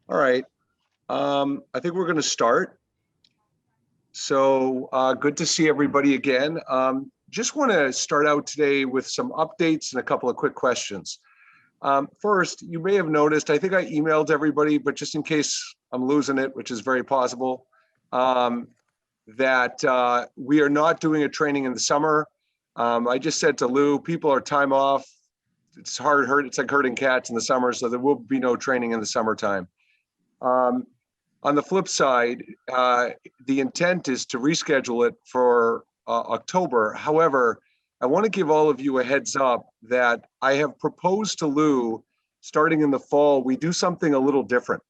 All right. I think we're going to start. So good to see everybody again. Just want to start out today with some updates and a couple of quick questions. First, you may have noticed, I think I emailed everybody, but just in case I'm losing it, which is very possible, that we are not doing a training in the summer. I just said to Lou, people are time off. It's it's like herding cats in the summer, so there will be no training in the summertime. Um, on the flip side, the intent is to reschedule it for October. However, I want to give all of you a heads up that I have proposed to Lou, starting in the fall, we do something a little different.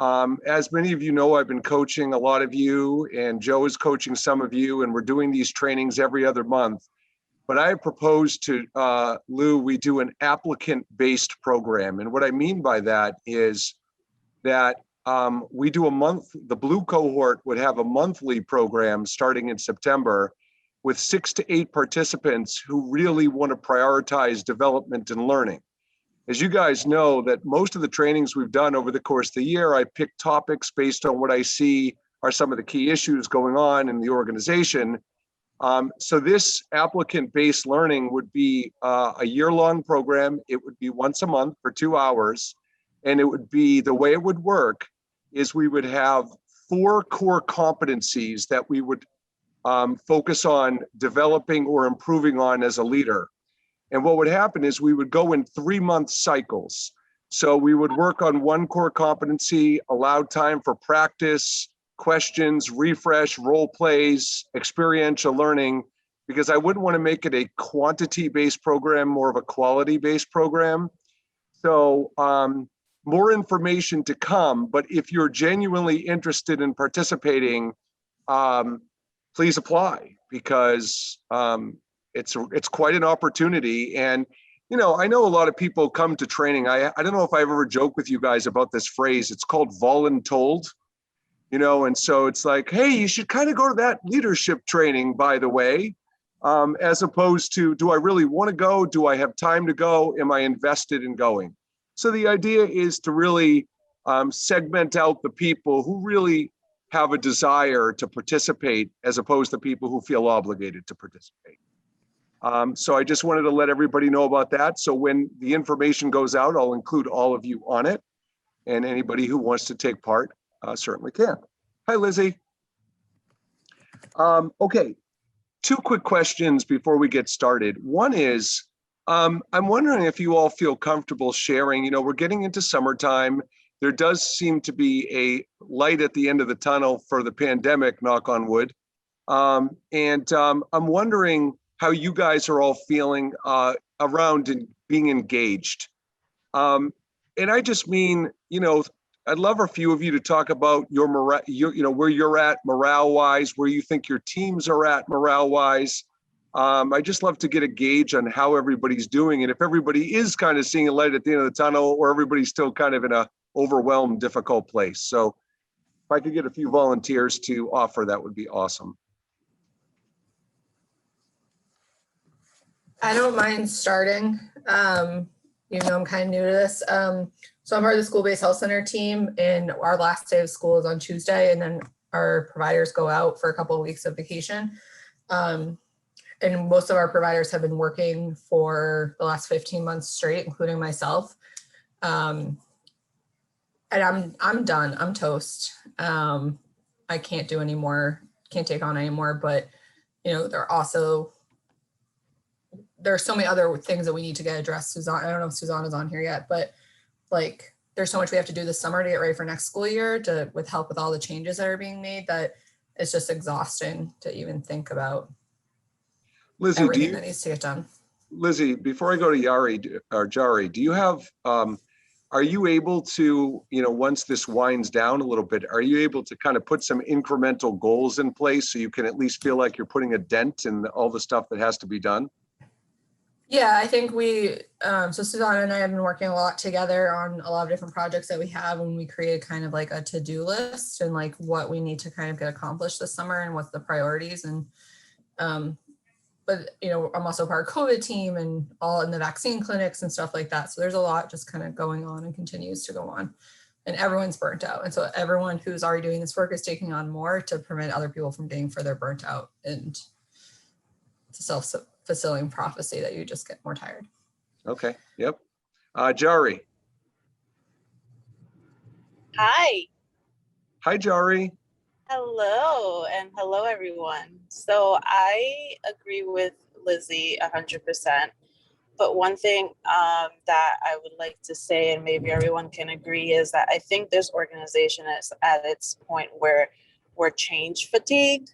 As many of you know, I've been coaching a lot of you, and Joe is coaching some of you, and we're doing these trainings every other month. But I have proposed to Lou, we do an applicant-based program. And what I mean by that is that we do a month, the blue cohort would have a monthly program starting in September with 6 to 8 participants who really want to prioritize development and learning. As you guys know, that most of the trainings we've done over the course of the year, I pick topics based on what I see are some of the key issues going on in the organization. So this applicant-based learning would be a year-long program. It would be once a month for 2 hours. And it would be, the way it would work is we would have 4 core competencies that we would focus on developing or improving on as a leader. And what would happen is we would go in 3-month cycles. So we would work on one core competency, allow time for practice, questions, refresh, role plays, experiential learning, because I wouldn't want to make it a quantity-based program, more of a quality-based program. So more information to come, but if you're genuinely interested in participating, please apply, because it's quite an opportunity. And you know, I know a lot of people come to training. I don't know if I ever joke with you guys about this phrase. It's called voluntold, you know, and so it's like, hey, you should kind of go to that leadership training, by the way, as opposed to, do I really want to go? Do I have time to go? Am I invested in going? So the idea is to really segment out the people who really have a desire to participate, as opposed to people who feel obligated to participate. So I just wanted to let everybody know about that. So when the information goes out, I'll include all of you on it, and anybody who wants to take part certainly can. Hi, Lizzie. Okay, 2 quick questions before we get started. One is, I'm wondering if you all feel comfortable sharing. You know, we're getting into summertime. There does seem to be a light at the end of the tunnel for the pandemic, knock on wood. I'm wondering how you guys are all feeling around being engaged. And I just mean, you know, I'd love a few of you to talk about your morale, you know, where you're at morale-wise, where you think your teams are at morale-wise. I just love to get a gauge on how everybody's doing, and if everybody is kind of seeing a light at the end of the tunnel, or everybody's still kind of in a overwhelmed, difficult place. So if I could get a few volunteers to offer, that would be awesome. I don't mind starting, even though I'm kind of new to this. So I'm part of the school-based health center team, and our last day of school is on Tuesday, and then our providers go out for a couple of weeks of vacation. And most of our providers have been working for the last 15 months straight, including myself. And I'm done. I'm toast. I can't do anymore. Can't take on anymore. But you know, there are so many other things that we need to get addressed. Suzanne, I don't know if Suzanne is on here yet, but like, there's so much we have to do this summer to get ready for next school year, with help with all the changes that are being made, that it's just exhausting to even think about. Lizzie, everything that needs to get done. Lizzie, before I go to Jari, do you have, are you able to, you know, once this winds down a little bit, are you able to kind of put some incremental goals in place so you can at least feel like you're putting a dent in all the stuff that has to be done? Yeah, I think so Suzanne and I have been working a lot together on a lot of different projects that we have, and we created kind of like a to-do list and like what we need to kind of get accomplished this summer and what's the priorities. And but you know, I'm also part of COVID team and all in the vaccine clinics and stuff like that. So there's a lot just kind of going on and continues to go on. and everyone's burnt out. And so everyone who's already doing this work is taking on more to prevent other people from being further burnt out. And it's a self-fulfilling prophecy that you just get more tired. Okay. Yep. Jari. Hi. Hi, Jari. Hello, and hello, everyone. So I agree with Lizzie 100%. But one thing that I would like to say, and maybe everyone can agree, is that I think this organization is at its point where we're change fatigued.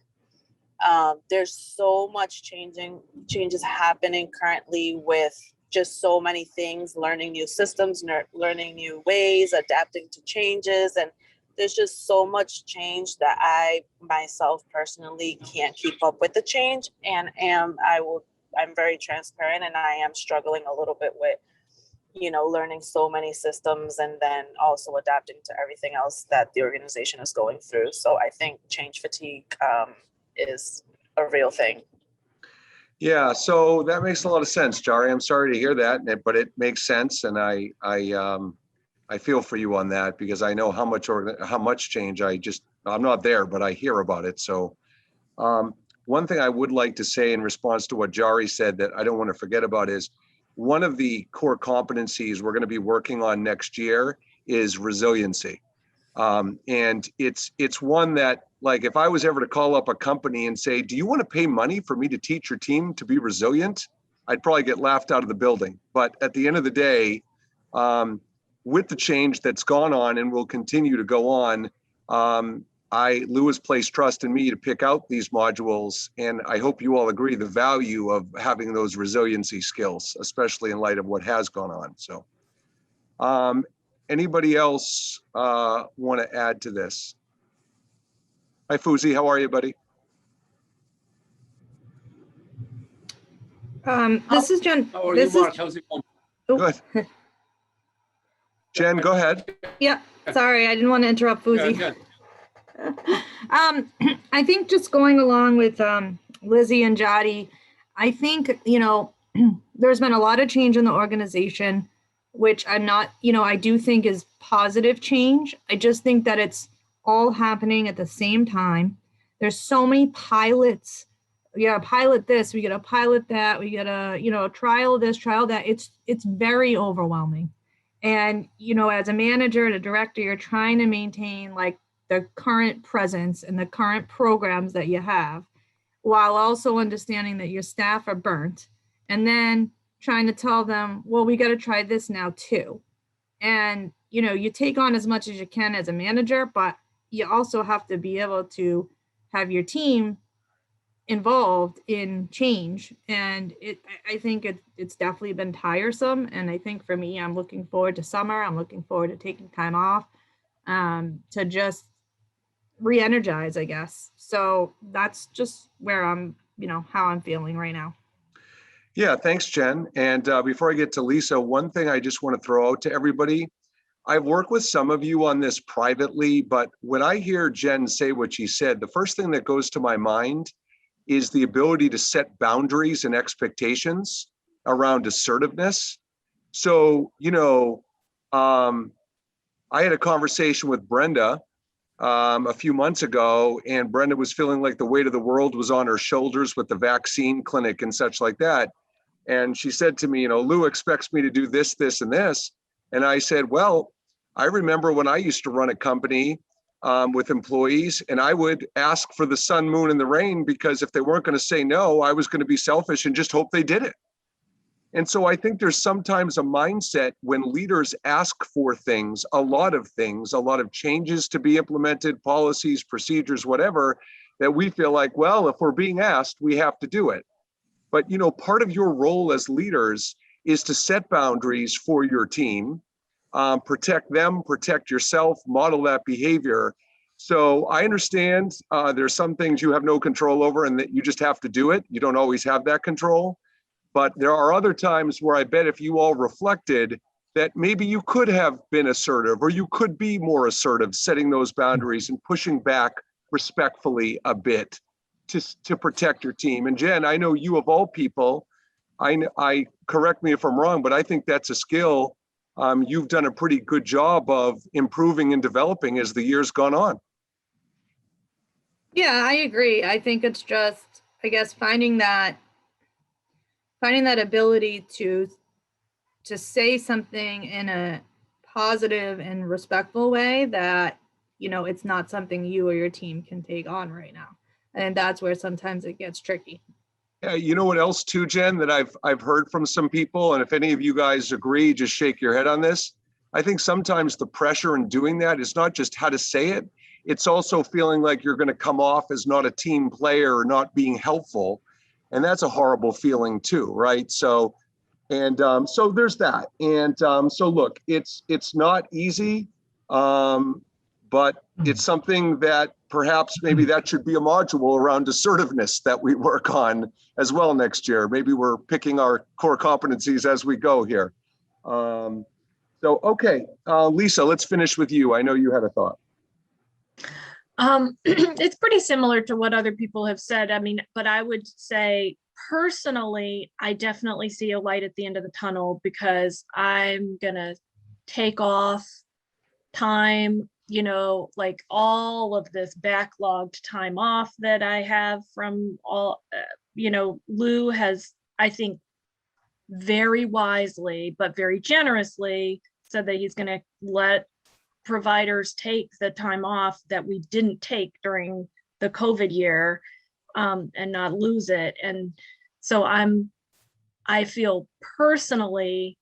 There's so much changes happening currently with just so many things, learning new systems, learning new ways, adapting to changes. And there's just so much change that I myself personally can't keep up with the change. And I'm very transparent, and I am struggling a little bit with, learning so many systems and then also adapting to everything else that the organization is going through. So I think change fatigue is a real thing. Yeah, so that makes a lot of sense, Jari. I'm sorry to hear that, but it makes sense, and I feel for you on that, because I know how much change I'm not there, but I hear about it. So one thing I would like to say in response to what Jari said that I don't want to forget about is one of the core competencies we're going to be working on next year is resiliency. And it's one that, like, if I was ever to call up a company and say, do you want to pay money for me to teach your team to be resilient? I'd probably get laughed out of the building. But at the end of the day, with the change that's gone on and will continue to go on, Lou has placed trust in me to pick out these modules. And I hope you all agree the value of having those resiliency skills, especially in light of what has gone on. So anybody else want to add to this? Hi, Fuzi, how are you, buddy? This is Jen. How are you, Mark? How's it going? Good. Jen, go ahead. Yeah, sorry, I didn't want to interrupt Fuzi. Good. I think just going along with Lizzie and Jody, I think, there's been a lot of change in the organization, which I'm not, I do think is positive change. I just think that it's all happening at the same time. There's so many pilots. We got to pilot this, we got to pilot that, we got to, trial this, trial that. It's very overwhelming. And, as a manager and a director, you're trying to maintain like the current presence and the current programs that you have, while also understanding that your staff are burnt, and then trying to tell them, well, we got to try this now too. And, you take on as much as you can as a manager, but you also have to be able to have your team involved in change. And I think it's definitely been tiresome. And I think for me, I'm looking forward to summer. I'm looking forward to taking time off to just re-energize, I guess. So that's just where I'm, how I'm feeling right now. Yeah, thanks, Jen. And before I get to Lisa, one thing I just want to throw out to everybody. I've worked with some of you on this privately, but when I hear Jen say what she said, the first thing that goes to my mind is the ability to set boundaries and expectations around assertiveness. So, I had a conversation with Brenda a few months ago, and Brenda was feeling like the weight of the world was on her shoulders with the vaccine clinic and such like that. And she said to me, Lou expects me to do this, this, and this. And I said, well, I remember when I used to run a company with employees, and I would ask for the sun, moon, and the rain, because if they weren't going to say no, I was going to be selfish and just hope they did it. And so I think there's sometimes a mindset when leaders ask for things, a lot of changes to be implemented, policies, procedures, whatever, that we feel like, well, if we're being asked, we have to do it. But, part of your role as leaders is to set boundaries for your team, protect them, protect yourself, model that behavior. So I understand there's some things you have no control over and that you just have to do it. You don't always have that control. But there are other times where I bet if you all reflected that maybe you could have been assertive, or you could be more assertive, setting those boundaries and pushing back respectfully a bit to protect your team. And Jen, I know you of all people, I correct me if I'm wrong, but I think that's a skill you've done a pretty good job of improving and developing as the year's gone on. Yeah, I agree. I think it's just, I guess, finding that ability to say something in a positive and respectful way that, you know, it's not something you or your team can take on right now. And that's where sometimes it gets tricky. Yeah, you know what else too, Jen, that I've heard from some people, and if any of you guys agree, just shake your head on this. I think sometimes the pressure in doing that is not just how to say it, it's also feeling like you're going to come off as not a team player or not being helpful. And that's a horrible feeling too, right? So there's that. And so look, it's not easy, but it's something that perhaps maybe that should be a module around assertiveness that we work on as well next year. Maybe we're picking our core competencies as we go here. Okay, Lisa, let's finish with you. I know you had a thought. It's pretty similar to what other people have said. I mean, but I would say personally, I definitely see a light at the end of the tunnel because I'm gonna take off time, you know, like all of this backlogged time off that I have from all, you know, Lou has, I think, very wisely, but very generously said that he's gonna let providers take the time off that we didn't take during the COVID year, and not lose it. And so I feel personally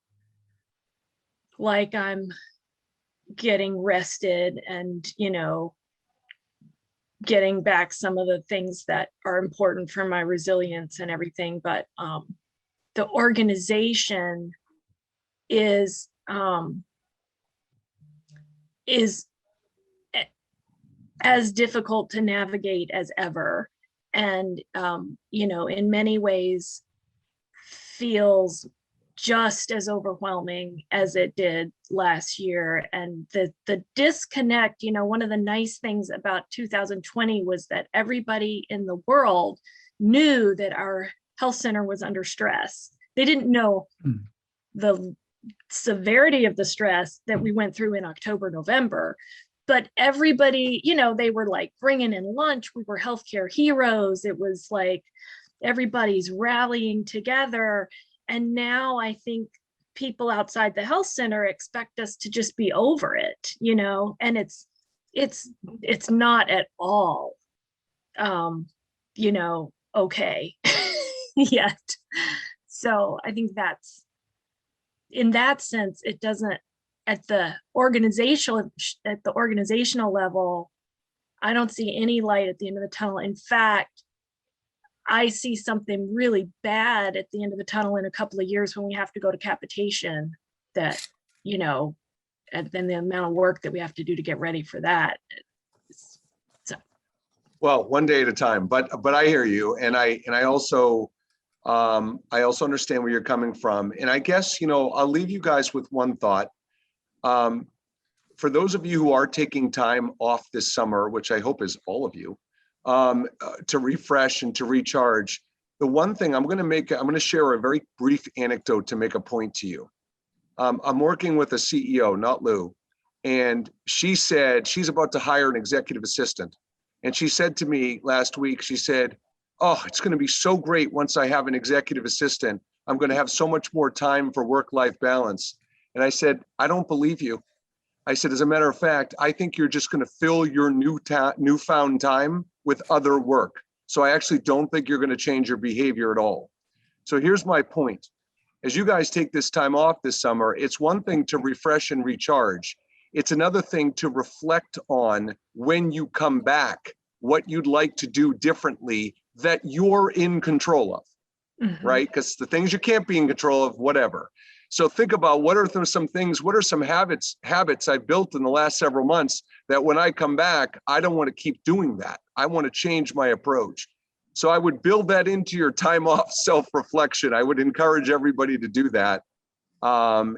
like I'm getting rested and, you know, getting back some of the things that are important for my resilience and everything. But the organization is as difficult to navigate as ever, and you know, in many ways feels just as overwhelming as it did last year. And the disconnect, you know, one of the nice things about 2020 was that everybody in the world knew that our health center was under stress. They didn't know the severity of the stress that we went through in October, November, but everybody, you know, they were like bringing in lunch. We were healthcare heroes. It was like everybody's rallying together. And now I think people outside the health center expect us to just be over it, you know, and it's not at all, you know, okay yet. So I think that's, in that sense, it doesn't, at the organizational level, I don't see any light at the end of the tunnel. In fact, I see something really bad at the end of the tunnel in a couple of years when we have to go to capitation, that, you know, and then the amount of work that we have to do to get ready for that. So. Well, one day at a time, but I hear you. And I also understand where you're coming from. And I guess, you know, I'll leave you guys with one thought. For those of you who are taking time off this summer, which I hope is all of you, to refresh and to recharge, the one thing I'm going to share a very brief anecdote to make a point to you. I'm working with a CEO, not Lou, and she said she's about to hire an executive assistant. And she said to me last week, she said, "Oh, it's going to be so great once I have an executive assistant. I'm going to have so much more time for work-life balance." And I said, "I don't believe you." I said, "As a matter of fact, I think you're just going to fill your newfound time with other work. So I actually don't think you're going to change your behavior at all." So here's my point. As you guys take this time off this summer, it's one thing to refresh and recharge. It's another thing to reflect on when you come back, what you'd like to do differently that you're in control of, right? Because the things you can't be in control of, whatever. So think about what are some habits I've built in the last several months that when I come back, I don't want to keep doing that. I want to change my approach. So I would build that into your time off self-reflection. I would encourage everybody to do that. So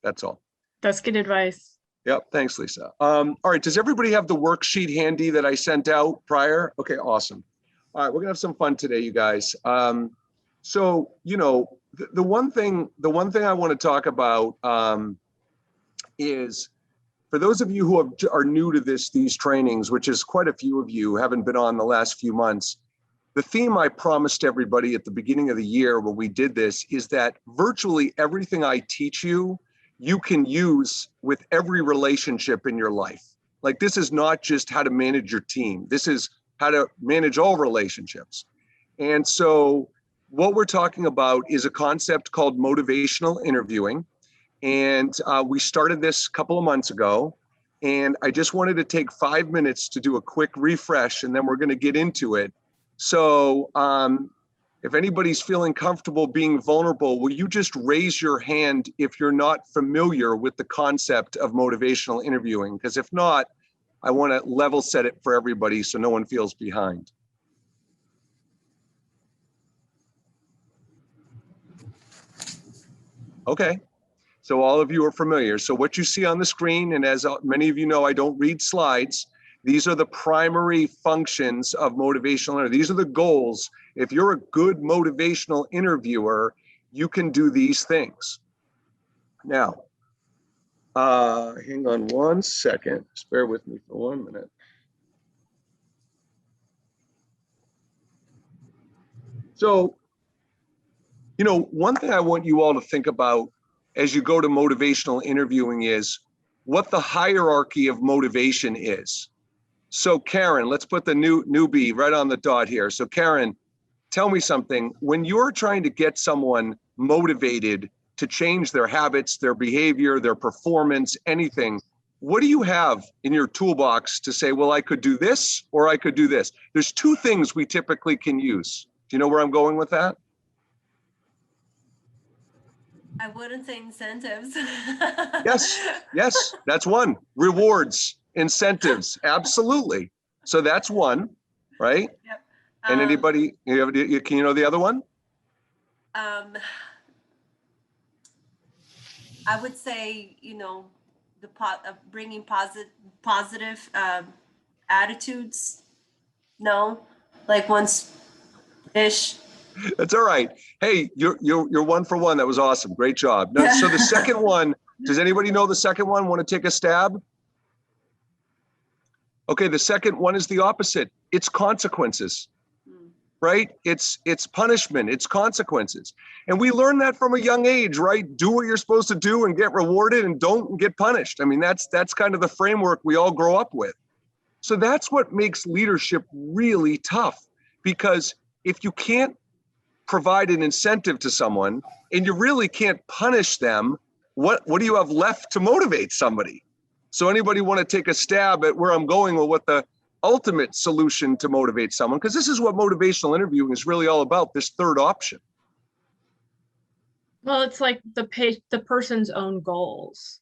that's all. That's good advice. Yep. Thanks, Lisa. All right. Does everybody have the worksheet handy that I sent out prior? Okay, awesome. All right. We're going to have some fun today, you guys. So, you know, The one thing I want to talk about is, for those of you who are new to these trainings, which is quite a few of you, haven't been on the last few months, the theme I promised everybody at the beginning of the year when we did this is that virtually everything I teach you, you can use with every relationship in your life. Like, this is not just how to manage your team. This is how to manage all relationships. And so what we're talking about is a concept called motivational interviewing. And we started this a couple of months ago. And I just wanted to take 5 minutes to do a quick refresh, and then we're going to get into it. So if anybody's feeling comfortable being vulnerable, will you just raise your hand if you're not familiar with the concept of motivational interviewing? Because if not, I want to level set it for everybody so no one feels behind. Okay, so all of you are familiar. So what you see on the screen, and as many of you know, I don't read slides. These are the primary functions of motivational interviewing. These are the goals. If you're a good motivational interviewer, you can do these things. Now, hang on one second. Just bear with me for 1 minute. So, you know, one thing I want you all to think about as you go to motivational interviewing is what the hierarchy of motivation is. So Karen, let's put the newbie right on the dot here. So Karen, tell me something. When you're trying to get someone motivated to change their habits, their behavior, their performance, anything, what do you have in your toolbox to say, well, I could do this or I could do this? There's two things we typically can use. Do you know where I'm going with that? I wouldn't say incentives. Yes, that's one. Rewards, incentives, absolutely. So that's one, right? Yep. And anybody, can you know the other one? I would say, you know, the bringing positive attitudes. No, like once-ish. That's all right. Hey, you're 1 for 1. That was awesome. Great job. No, so the second one, does anybody know the second one? Want to take a stab? Okay, the second one is the opposite. It's consequences, right? It's punishment, it's consequences. And we learn that from a young age, right? Do what you're supposed to do and get rewarded, and don't get punished. I mean, that's kind of the framework we all grow up with. So that's what makes leadership really tough, because if you can't provide an incentive to someone and you really can't punish them, what do you have left to motivate somebody? So anybody want to take a stab at where I'm going with what the ultimate solution to motivate someone? Because this is what motivational interviewing is really all about, this third option. Well, it's like the person's own goals.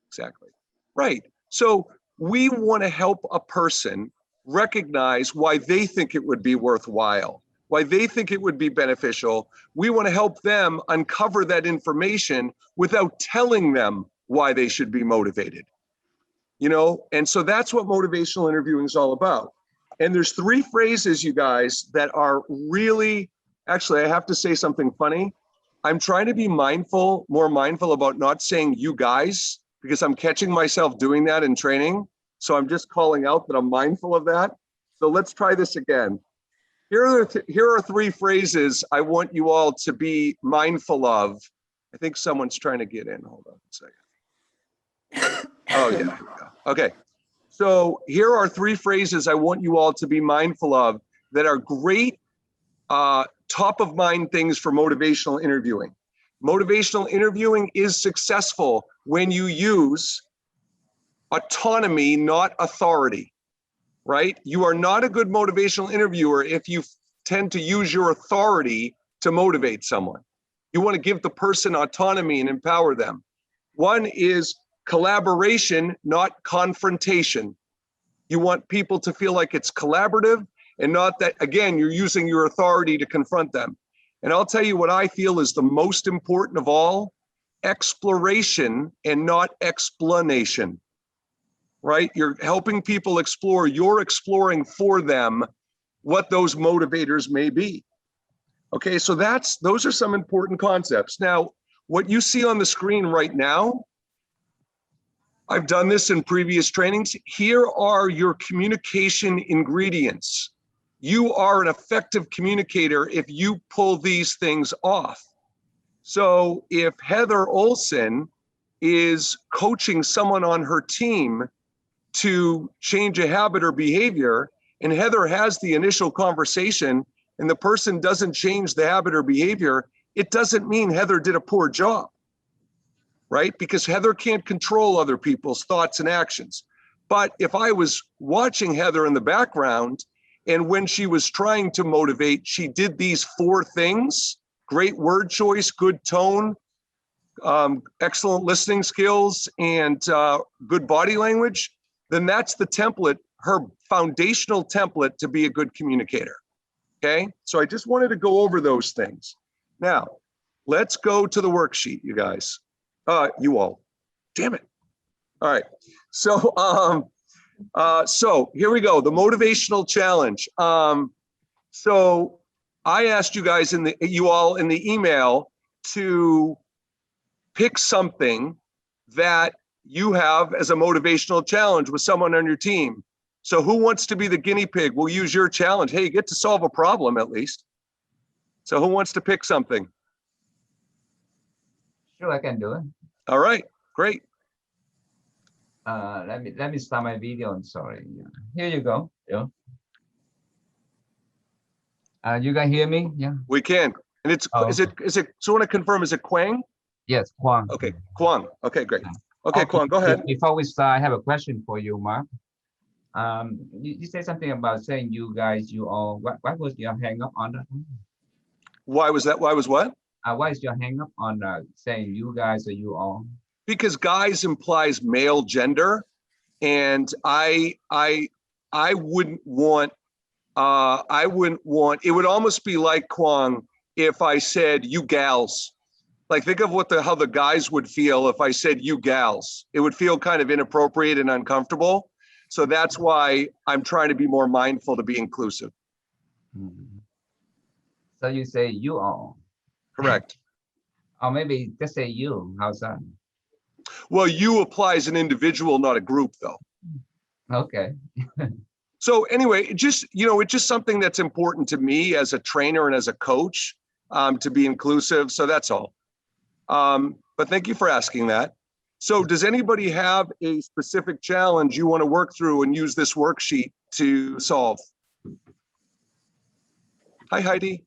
Exactly. Right. So we want to help a person recognize why they think it would be worthwhile, why they think it would be beneficial. We want to help them uncover that information without telling them why they should be motivated. You know, and so that's what motivational interviewing is all about. And there's 3 phrases, you guys, that are really, actually, I have to say something funny. I'm trying to be more mindful about not saying you guys, because I'm catching myself doing that in training. So I'm just calling out that I'm mindful of that. So let's try this again. Here are 3 phrases I want you all to be mindful of. I think someone's trying to get in. Hold on a second. Oh, yeah, here we go. Okay. So here are 3 phrases I want you all to be mindful of that are great top of mind things for motivational interviewing. Motivational interviewing is successful when you use autonomy, not authority, right? You are not a good motivational interviewer if you tend to use your authority to motivate someone. You want to give the person autonomy and empower them. One is collaboration, not confrontation. You want people to feel like it's collaborative and not that, again, you're using your authority to confront them. And I'll tell you what I feel is the most important of all: exploration and not explanation, right? You're helping people explore, you're exploring for them what those motivators may be. Okay, so those are some important concepts. Now, what you see on the screen right now, I've done this in previous trainings. Here are your communication ingredients. You are an effective communicator if you pull these things off. So if Heather Olson is coaching someone on her team to change a habit or behavior, and Heather has the initial conversation and the person doesn't change the habit or behavior, it doesn't mean Heather did a poor job, right? Because Heather can't control other people's thoughts and actions. But if I was watching Heather in the background, and when she was trying to motivate, she did these 4 things: great word choice, good tone, excellent listening skills, and good body language, then that's the template, her foundational template to be a good communicator. Okay, so I just wanted to go over those things. Now, let's go to the worksheet, you guys. You all, damn it. All right, so so here we go, the motivational challenge. So I asked you guys you all in the email to pick something that you have as a motivational challenge with someone on your team. So who wants to be the guinea pig? We'll use your challenge. Hey, you get to solve a problem at least. So who wants to pick something? Sure, I can do it. All right, great. Let me start my video. I'm sorry. Here you go. Yeah. You can hear me? Yeah. We can. And it's Oh. is it so I want to confirm, is it Quang? Yes, Kwang. Okay, Quang. Okay, great. Okay, Quang, go ahead. Before we start, I have a question for you, Mark. You said something about saying you guys, you all. What was your hang up on that? Why was that? Why was what? Why is your hang up on saying you guys or you all? Because guys implies male gender, and I wouldn't want it would almost be like, Quang, if I said you gals. Like, think of how the guys would feel if I said you gals. It would feel kind of inappropriate and uncomfortable. So that's why I'm trying to be more mindful to be inclusive. So you say you all. Correct. Or maybe just say you. How's that? Well, you applies an individual, not a group, though. Okay. So anyway, it's just something that's important to me as a trainer and as a coach, to be inclusive. So that's all. But thank you for asking that. So does anybody have a specific challenge you want to work through and use this worksheet to solve? Hi, Heidi.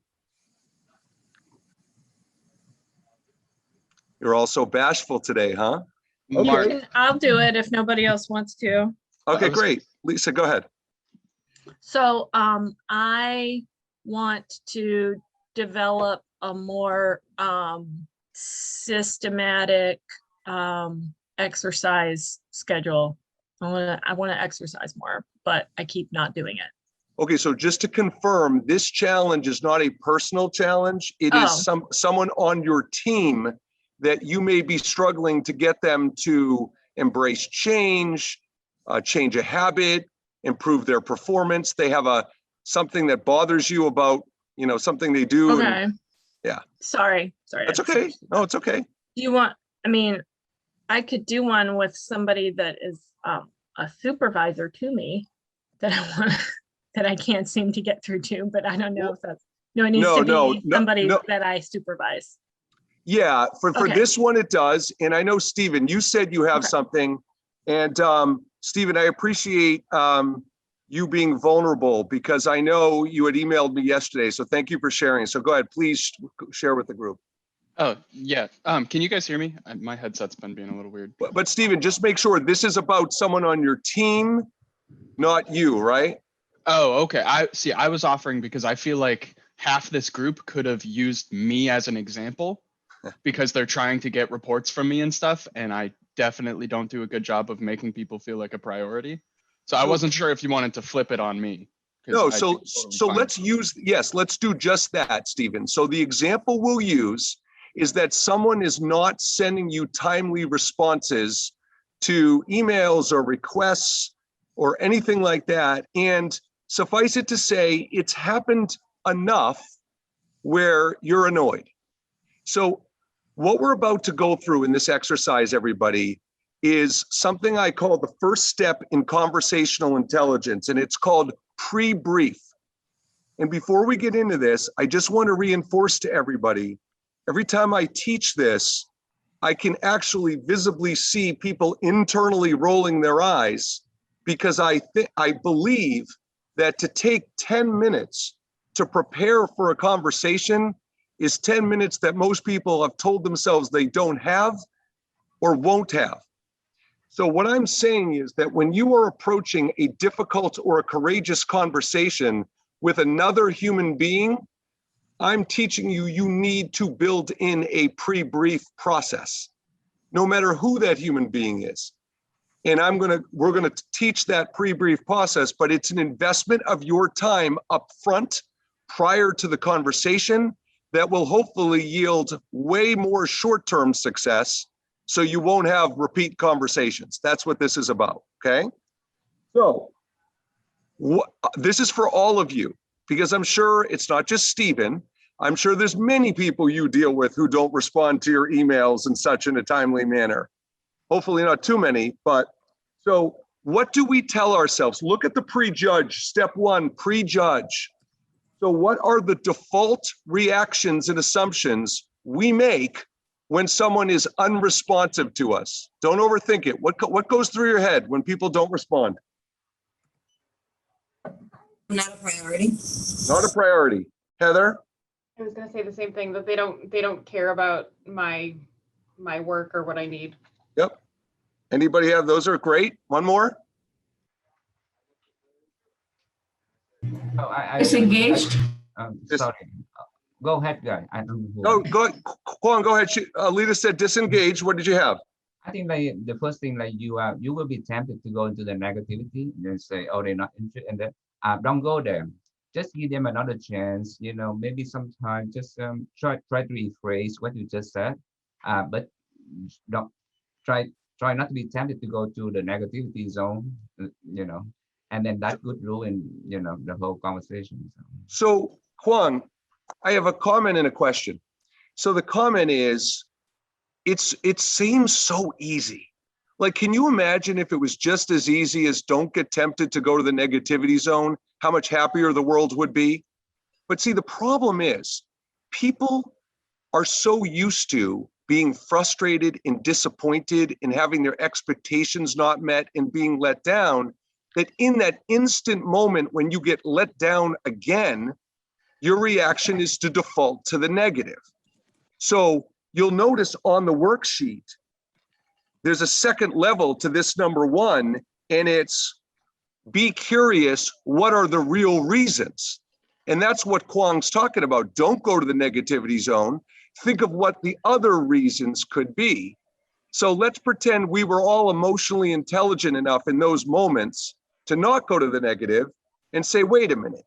You're all so bashful today, huh? Okay. I'll do it if nobody else wants to. Okay, great. Lisa, go ahead. So I want to develop a more systematic exercise schedule. I want to exercise more, but I keep not doing it. Okay, so just to confirm, this challenge is not a personal challenge. It is someone on your team that you may be struggling to get them to embrace change, change a habit, improve their performance. They have something that bothers you about, something they do. Okay. Yeah. Sorry. That's okay. No, it's okay. Do you want, I could do one with somebody that is a supervisor to me that that I can't seem to get through to, but I don't know if that's, it needs to be somebody that I supervise. Yeah, for this one it does. And I know, Stephen, you said you have something. And Stephen, I appreciate you being vulnerable, because I know you had emailed me yesterday. So thank you for sharing. So go ahead, please share with the group. Oh, yeah. Can you guys hear me? My headset's been being a little weird. But Stephen, just make sure this is about someone on your team, not you, right? Oh, okay. I was offering because I feel like half this group could have used me as an example because they're trying to get reports from me and stuff. And I definitely don't do a good job of making people feel like a priority. So I wasn't sure if you wanted to flip it on me. No, so let's let's do just that, Stephen. So the example we'll use is that someone is not sending you timely responses to emails or requests or anything like that. And suffice it to say, it's happened enough where you're annoyed. So what we're about to go through in this exercise, everybody, is something I call the first step in conversational intelligence, and it's called pre-brief. And before we get into this, I just want to reinforce to everybody, every time I teach this, I can actually visibly see people internally rolling their eyes, because I believe that to take 10 minutes to prepare for a conversation is 10 minutes that most people have told themselves they don't have or won't have. So what I'm saying is that when you are approaching a difficult or a courageous conversation with another human being, I'm teaching you, you need to build in a pre-brief process, no matter who that human being is. And we're gonna teach that pre-brief process, but it's an investment of your time up front prior to the conversation that will hopefully yield way more short-term success, so you won't have repeat conversations. That's what this is about, okay? So this is for all of you, because I'm sure it's not just Stephen. I'm sure there's many people you deal with who don't respond to your emails and such in a timely manner. Hopefully not too many, but so what do we tell ourselves? Look at the prejudge, step one, prejudge. So what are the default reactions and assumptions we make when someone is unresponsive to us? Don't overthink it. What goes through your head when people don't respond? Not a priority. Not a priority. Heather? I was gonna say the same thing, that they don't care about my work or what I need. Yep. Anybody have, those are great. One more? Oh, Disengaged? Sorry. Go ahead, guy. I don't No, know. Kwon, go ahead. Lita said disengage. What did you have? I think like the first thing, like you will be tempted to go into the negativity and say, oh, they're not interested, and then don't go there. Just give them another chance. You know, maybe sometimes just try to rephrase what you just said, but don't try not to be tempted to go to the negativity zone. You know, and then that could ruin, you know, the whole conversation. So Kwon, I have a comment and a question. So the comment is, it seems so easy. Like, can you imagine if it was just as easy as don't get tempted to go to the negativity zone, how much happier the world would be? But see, the problem is people are so used to being frustrated and disappointed and having their expectations not met and being let down, that in that instant moment when you get let down again, your reaction is to default to the negative. So you'll notice on the worksheet, there's a second level to this number one, and it's be curious, what are the real reasons? And that's what Kwong's talking about. Don't go to the negativity zone. Think of what the other reasons could be. So let's pretend we were all emotionally intelligent enough in those moments to not go to the negative and say, wait a minute,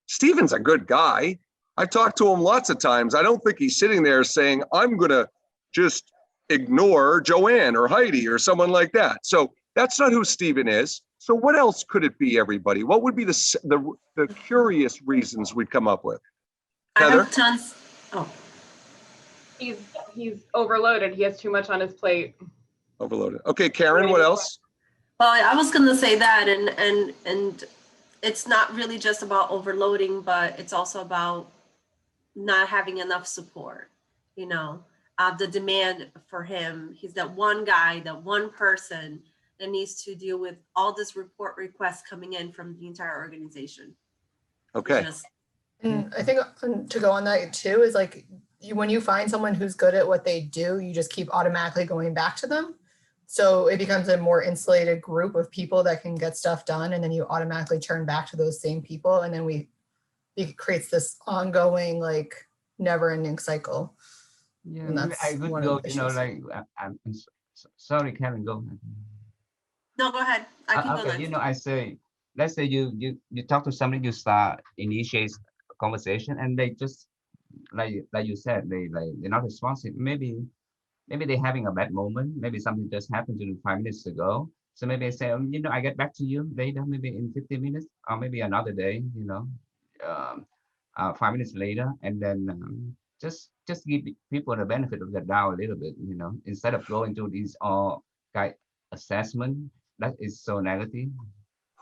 Stephen's a good guy. I've talked to him lots of times. I don't think he's sitting there saying, I'm gonna just ignore Joanne or Heidi or someone like that. So that's not who Stephen is. So what else could it be, everybody? What would be the curious reasons we'd come up with? Heather? I have tons. Oh, He's overloaded. He has too much on his plate. Overloaded. Okay, Karen, what else? well, I was gonna say that, and it's not really just about overloading, but it's also about not having enough support. You know, the demand for him. He's that one guy, that one person that needs to deal with all this report requests coming in from the entire organization. Okay. And I think to go on that too is like, when you find someone who's good at what they do, you just keep automatically going back to them. So it becomes a more insulated group of people that can get stuff done. And then you automatically turn back to those same people. And then it creates this ongoing, like, never ending cycle. Yeah, And that's I could one of go, the you know, issues. like, sorry, Karen, go ahead. No, go ahead. I can go Okay, next. you know, I say, let's say you talk to somebody, you start initiate a conversation, and they just like you said, they're not responsive. Maybe they're having a bad moment. Maybe something just happened to them 5 minutes ago. So maybe I say, you know, I get back to you later, maybe in 15 minutes, or maybe another day. You know, 5 minutes later, and then just give people the benefit of the doubt a little bit, instead of going to these all guide assessment that is so negative.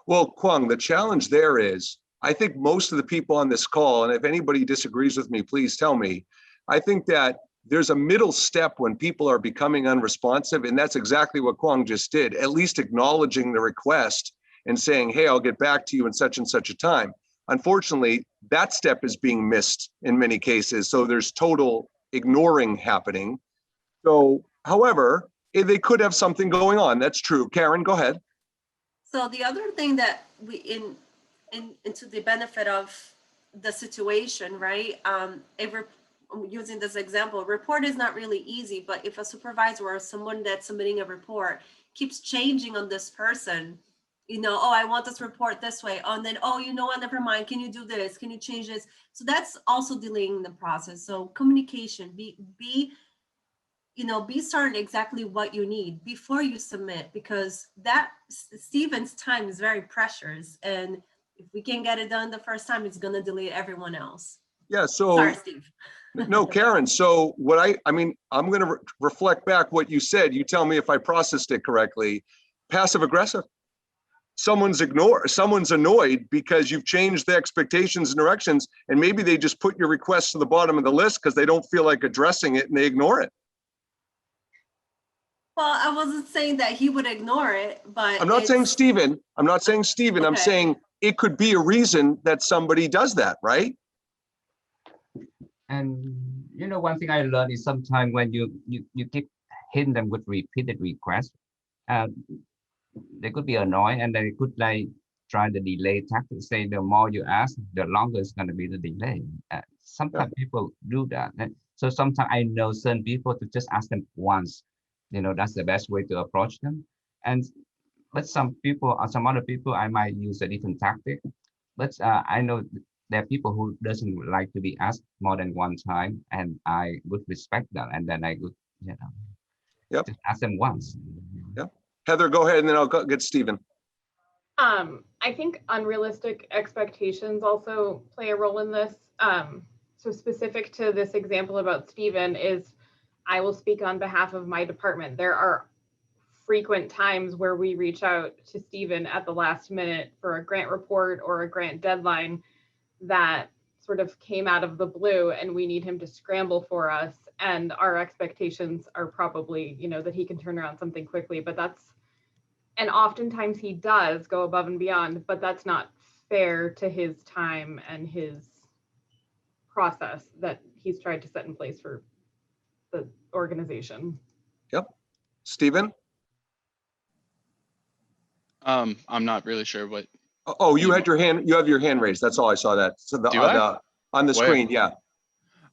Well, Kwang, the challenge there is, I think most of the people on this call, and if anybody disagrees with me, please tell me, I think that there's a middle step when people are becoming unresponsive, and that's exactly what Kwang just did, at least acknowledging the request and saying, hey, I'll get back to you in such and such a time. Unfortunately, that step is being missed in many cases, so there's total ignoring happening. So, however, they could have something going on. That's true. Karen, go ahead. So the other thing that we into the benefit of the situation, right? Using this example, a report is not really easy, but if a supervisor or someone that's submitting a report keeps changing on this person, oh, I want this report this way. And then, oh, you know what, never mind. Can you do this? Can you change this? So that's also delaying the process. So communication, be certain exactly what you need before you submit, because that Stephen's time is very precious. And if we can't get it done the first time, it's going to delay everyone else. Yeah. So sorry, Steve. No, Karen. So what I'm going to reflect back what you said. You tell me if I processed it correctly. Passive aggressive. Someone's annoyed because you've changed the expectations and directions, and maybe they just put your request to the bottom of the list because they don't feel like addressing it and they ignore it. Well, I wasn't saying that he would ignore it, but I'm not saying Stephen. I'm not saying Stephen. I'm Okay. saying it could be a reason that somebody does that, right? And one thing I learned is sometimes when you keep hitting them with repeated requests, they could be annoyed, and they could try the delay tactic. Say the more you ask, the longer it's going to be the delay. Sometimes people do that. And so sometimes I know certain people to just ask them once. That's the best way to approach them. But some other people, I might use a different tactic. But I know there are people who doesn't like to be asked more than one time, and I would respect that. And then I would, Yep. just ask them once. Yep. Heather, go ahead, and then I'll get Stephen. I think unrealistic expectations also play a role in this. So specific to this example about Stephen is, I will speak on behalf of my department. There are frequent times where we reach out to Stephen at the last minute for a grant report or a grant deadline that sort of came out of the blue, and we need him to scramble for us. And our expectations are probably, that he can turn around something quickly, and oftentimes he does go above and beyond, but that's not fair to his time and his process that he's tried to set in place for the organization. Yep. Stephen? I'm not really sure what. Oh, you have your hand raised. That's all I saw that. So on the Where? screen, yeah.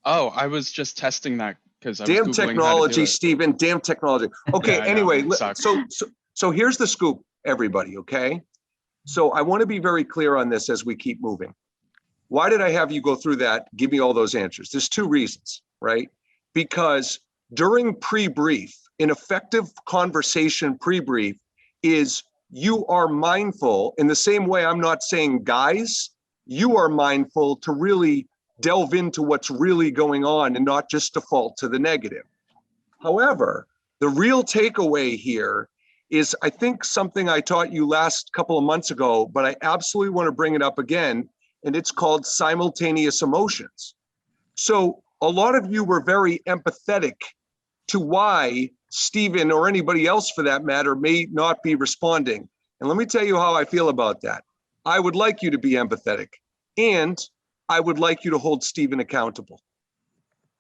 Oh, I was just testing that because I was Damn Googling how to do technology, it. Stephen. Damn technology. Okay, Yeah, I know, anyway, it sucks. so here's the scoop, everybody, okay? So I want to be very clear on this as we keep moving. Why did I have you go through that? Give me all those answers. There's two reasons, right? Because during pre-brief, an effective conversation pre-brief is you are mindful in the same way I'm not saying guys, you are mindful to really delve into what's really going on and not just default to the negative. However, the real takeaway here is, I think, something I taught you last couple of months ago, but I absolutely want to bring it up again, and it's called simultaneous emotions. So a lot of you were very empathetic to why Stephen, or anybody else for that matter, may not be responding. And let me tell you how I feel about that. I would like you to be empathetic, and I would like you to hold Stephen accountable,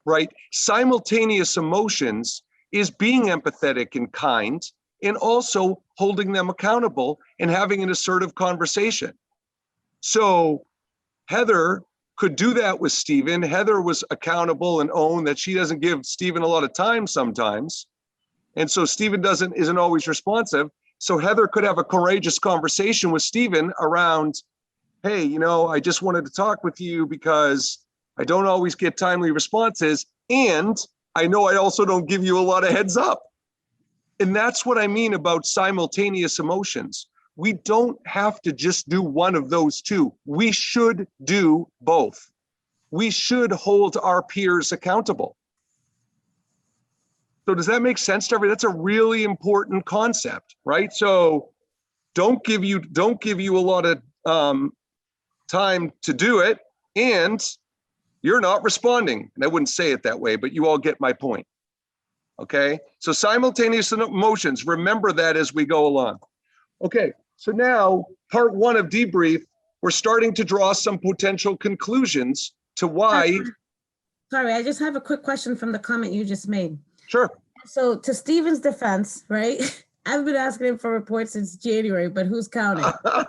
right? Simultaneous emotions is being empathetic and kind, and also holding them accountable and having an assertive conversation. So Heather could do that with Stephen. Heather was accountable and owned that she doesn't give Stephen a lot of time sometimes. And so Stephen isn't always responsive. So Heather could have a courageous conversation with Stephen around, hey, I just wanted to talk with you because I don't always get timely responses. And I know I also don't give you a lot of heads up. And that's what I mean about simultaneous emotions. We don't have to just do one of those two. We should do both. we should hold our peers accountable. So does that make sense to everybody? That's a really important concept, right? So don't give you a lot of time to do it, and you're not responding. And I wouldn't say it that way, but you all get my point. Okay, so simultaneous emotions, remember that as we go along. Okay, so now part one of debrief, we're starting to draw some potential conclusions to why. Sorry, I just have a quick question from the comment you just made. Sure. So to Stephen's defense, right? I've been asking him for reports since January, but who's counting?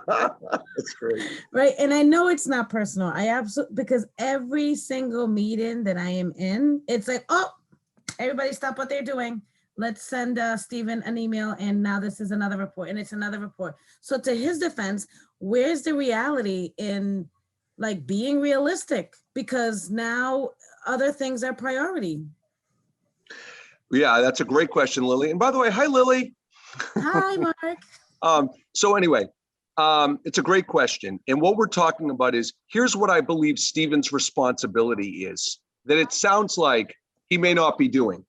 That's great. Right. And I know it's not personal. I absolutely, because every single meeting that I am in, it's like, oh, everybody stop what they're doing. Let's send Stephen an email. And now this is another report and it's another report. So to his defense, where's the reality in like being realistic? Because now other things are priority. Yeah, that's a great question, Lily. And by the way, hi, Lily. Hi, Mark. So anyway, it's a great question. And what we're talking about is, here's what I believe Stephen's responsibility is, that it sounds like he may not be doing.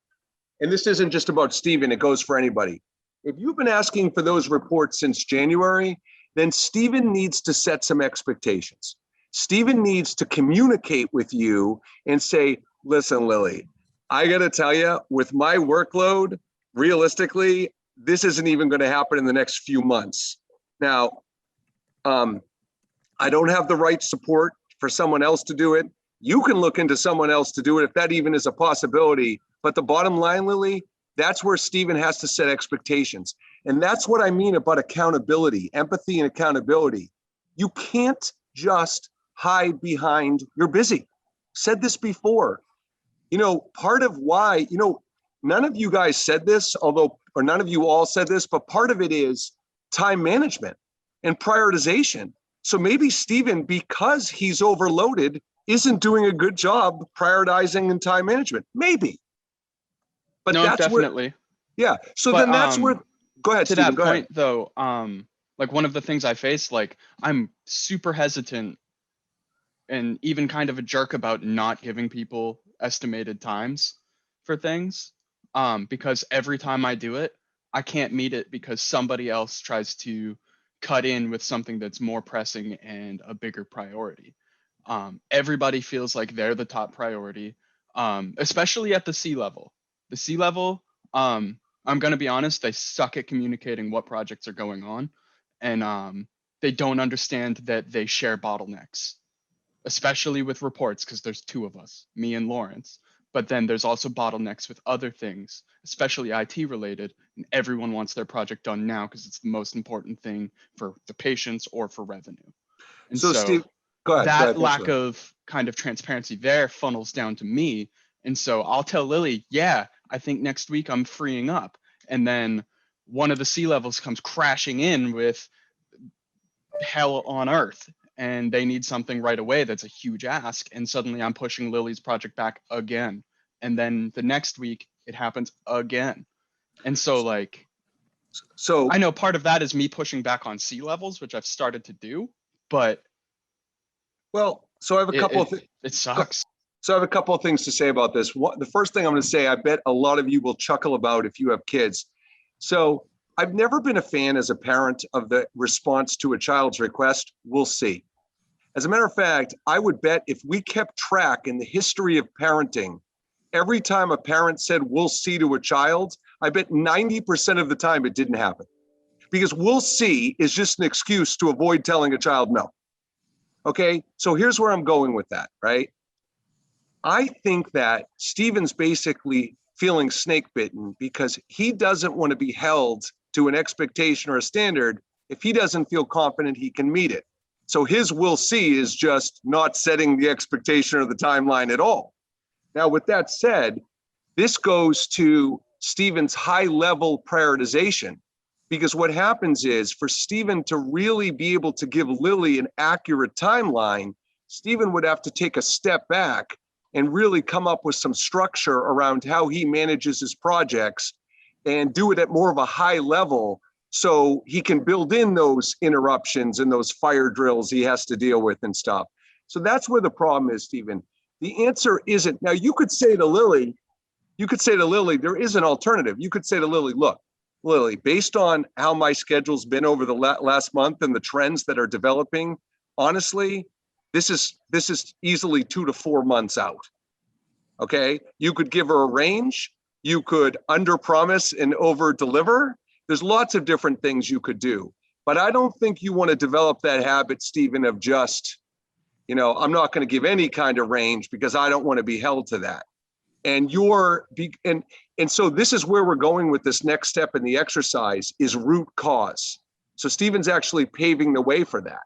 And this isn't just about Stephen, it goes for anybody. If you've been asking for those reports since January, then Stephen needs to set some expectations. Stephen needs to communicate with you and say, listen, Lily, I gotta tell you, with my workload, realistically, this isn't even going to happen in the next few months. Now, I don't have the right support for someone else to do it. You can look into someone else to do it if that even is a possibility. But the bottom line, Lily, that's where Stephen has to set expectations. And that's what I mean about accountability, empathy and accountability. You can't just hide behind you're busy. Said this before. You know, part of why, you know, none of you guys said this, or none of you all said this, but part of it is time management and prioritization. So maybe Stephen, because he's overloaded, isn't doing a good job prioritizing and time management. Maybe. But no, that's definitely. Where, yeah. So but, then that's where, go ahead, to Stephen, that go point ahead. though, like one of the things I face, like I'm super hesitant and even kind of a jerk about not giving people estimated times for things, because every time I do it, I can't meet it because somebody else tries to cut in with something that's more pressing and a bigger priority. Everybody feels like they're the top priority, especially at the C level. The C level, I'm going to be honest, they suck at communicating what projects are going on, and they don't understand that they share bottlenecks, especially with reports, because there's two of us, me and Lawrence. But then there's also bottlenecks with other things, especially IT related, and everyone wants their project done now because it's the most important thing for the patients or for revenue. And So Steve, go ahead. That lack of kind of transparency there funnels down to me. And so I'll tell Lily, yeah, I think next week I'm freeing up. And then one of the C levels comes crashing in with hell on earth, and they need something right away that's a huge ask, and suddenly I'm pushing Lily's project back again, and then the next week it happens again. And so like, I know part of that is me pushing back on C levels, which I've started to do, but well, so I have a couple of things. It sucks. So I have a couple of things to say about this. The first thing I'm going to say, I bet a lot of you will chuckle about if you have kids. So I've never been a fan as a parent of the response to a child's request, we'll see. As a matter of fact, I would bet if we kept track in the history of parenting, every time a parent said, we'll see to a child, I bet 90% of the time it didn't happen. Because we'll see is just an excuse to avoid telling a child no. Okay, so here's where I'm going with that, right? I think that Stephen's basically feeling snake bitten because he doesn't want to be held to an expectation or a standard if he doesn't feel confident he can meet it. So his we'll see is just not setting the expectation or the timeline at all. Now, with that said, this goes to Stephen's high level prioritization, because what happens is for Stephen to really be able to give Lily an accurate timeline, Stephen would have to take a step back and really come up with some structure around how he manages his projects and do it at more of a high level so he can build in those interruptions and those fire drills he has to deal with and stuff. So that's where the problem is, Stephen. The answer isn't. Now you could say to Lily, there is an alternative. You could say to Lily, look, Lily, based on how my schedule's been over the last month and the trends that are developing, honestly, this is easily 2 to 4 months out. Okay, you could give her a range. You could under promise and over deliver. There's lots of different things you could do, but I don't think you want to develop that habit, Stephen, of just, I'm not going to give any kind of range because I don't want to be held to that. And so this is where we're going with this next step in the exercise is root cause. So Stephen's actually paving the way for that.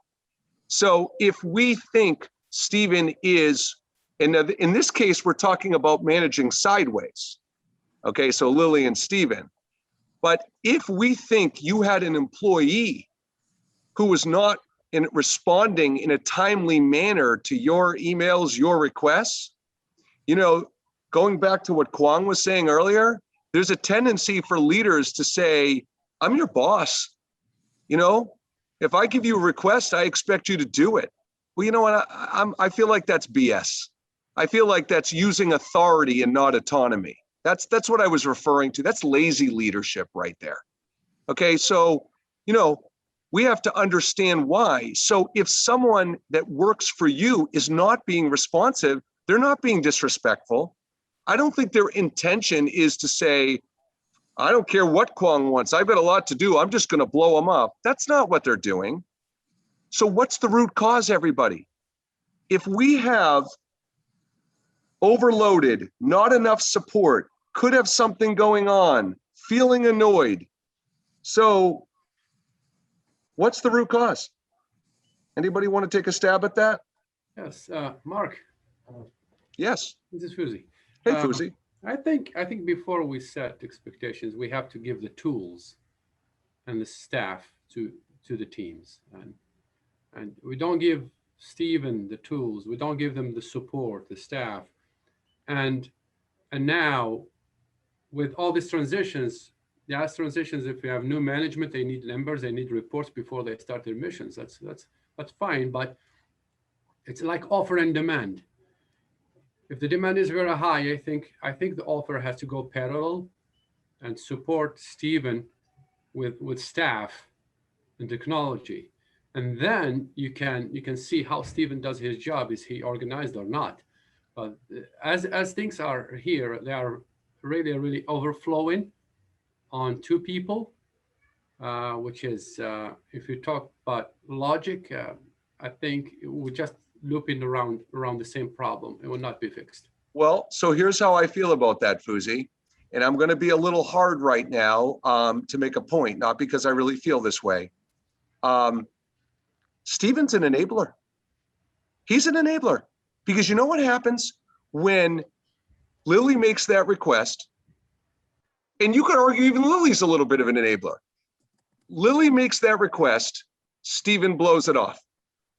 So if we think Stephen is, and in this case, we're talking about managing sideways. Okay, so Lily and Stephen. But if we think you had an employee who was not responding in a timely manner to your emails, your requests, going back to what Kwong was saying earlier, there's a tendency for leaders to say, I'm your boss. If I give you a request, I expect you to do it. Well, you know what? I feel like that's BS. I feel like that's using authority and not autonomy. That's what I was referring to. That's lazy leadership right there. Okay, so, we have to understand why. So if someone that works for you is not being responsive, they're not being disrespectful. I don't think their intention is to say, I don't care what Kwong wants. I've got a lot to do. I'm just going to blow them up. That's not what they're doing. So what's the root cause, everybody? If we have overloaded, not enough support, could have something going on, feeling annoyed. So what's the root cause? Anybody want to take a stab at that? Yes, Mark. Yes. This is Fuzi. Hey, Fuzi. I think before we set expectations, we have to give the tools and the staff to the teams, and we don't give Stephen the tools. We don't give them the support, the staff, and now with all these transitions. If we have new management, they need numbers, they need reports before they start their missions. That's fine, but it's like offer and demand. If the demand is very high, I think the offer has to go parallel and support Stephen with staff and technology. And then you can see how Stephen does his job. Is he organized or not? But as things are here, they are really overflowing on two people, which is, if you talk about logic, I think we're just looping around the same problem. It will not be fixed. Well, so here's how I feel about that, Fuzi. And I'm going to be a little hard right now to make a point, not because I really feel this way. Stephen's an enabler. He's an enabler because you know what happens when Lily makes that request, and you could argue even Lily's a little bit of an enabler. Lily makes that request, Stephen blows it off,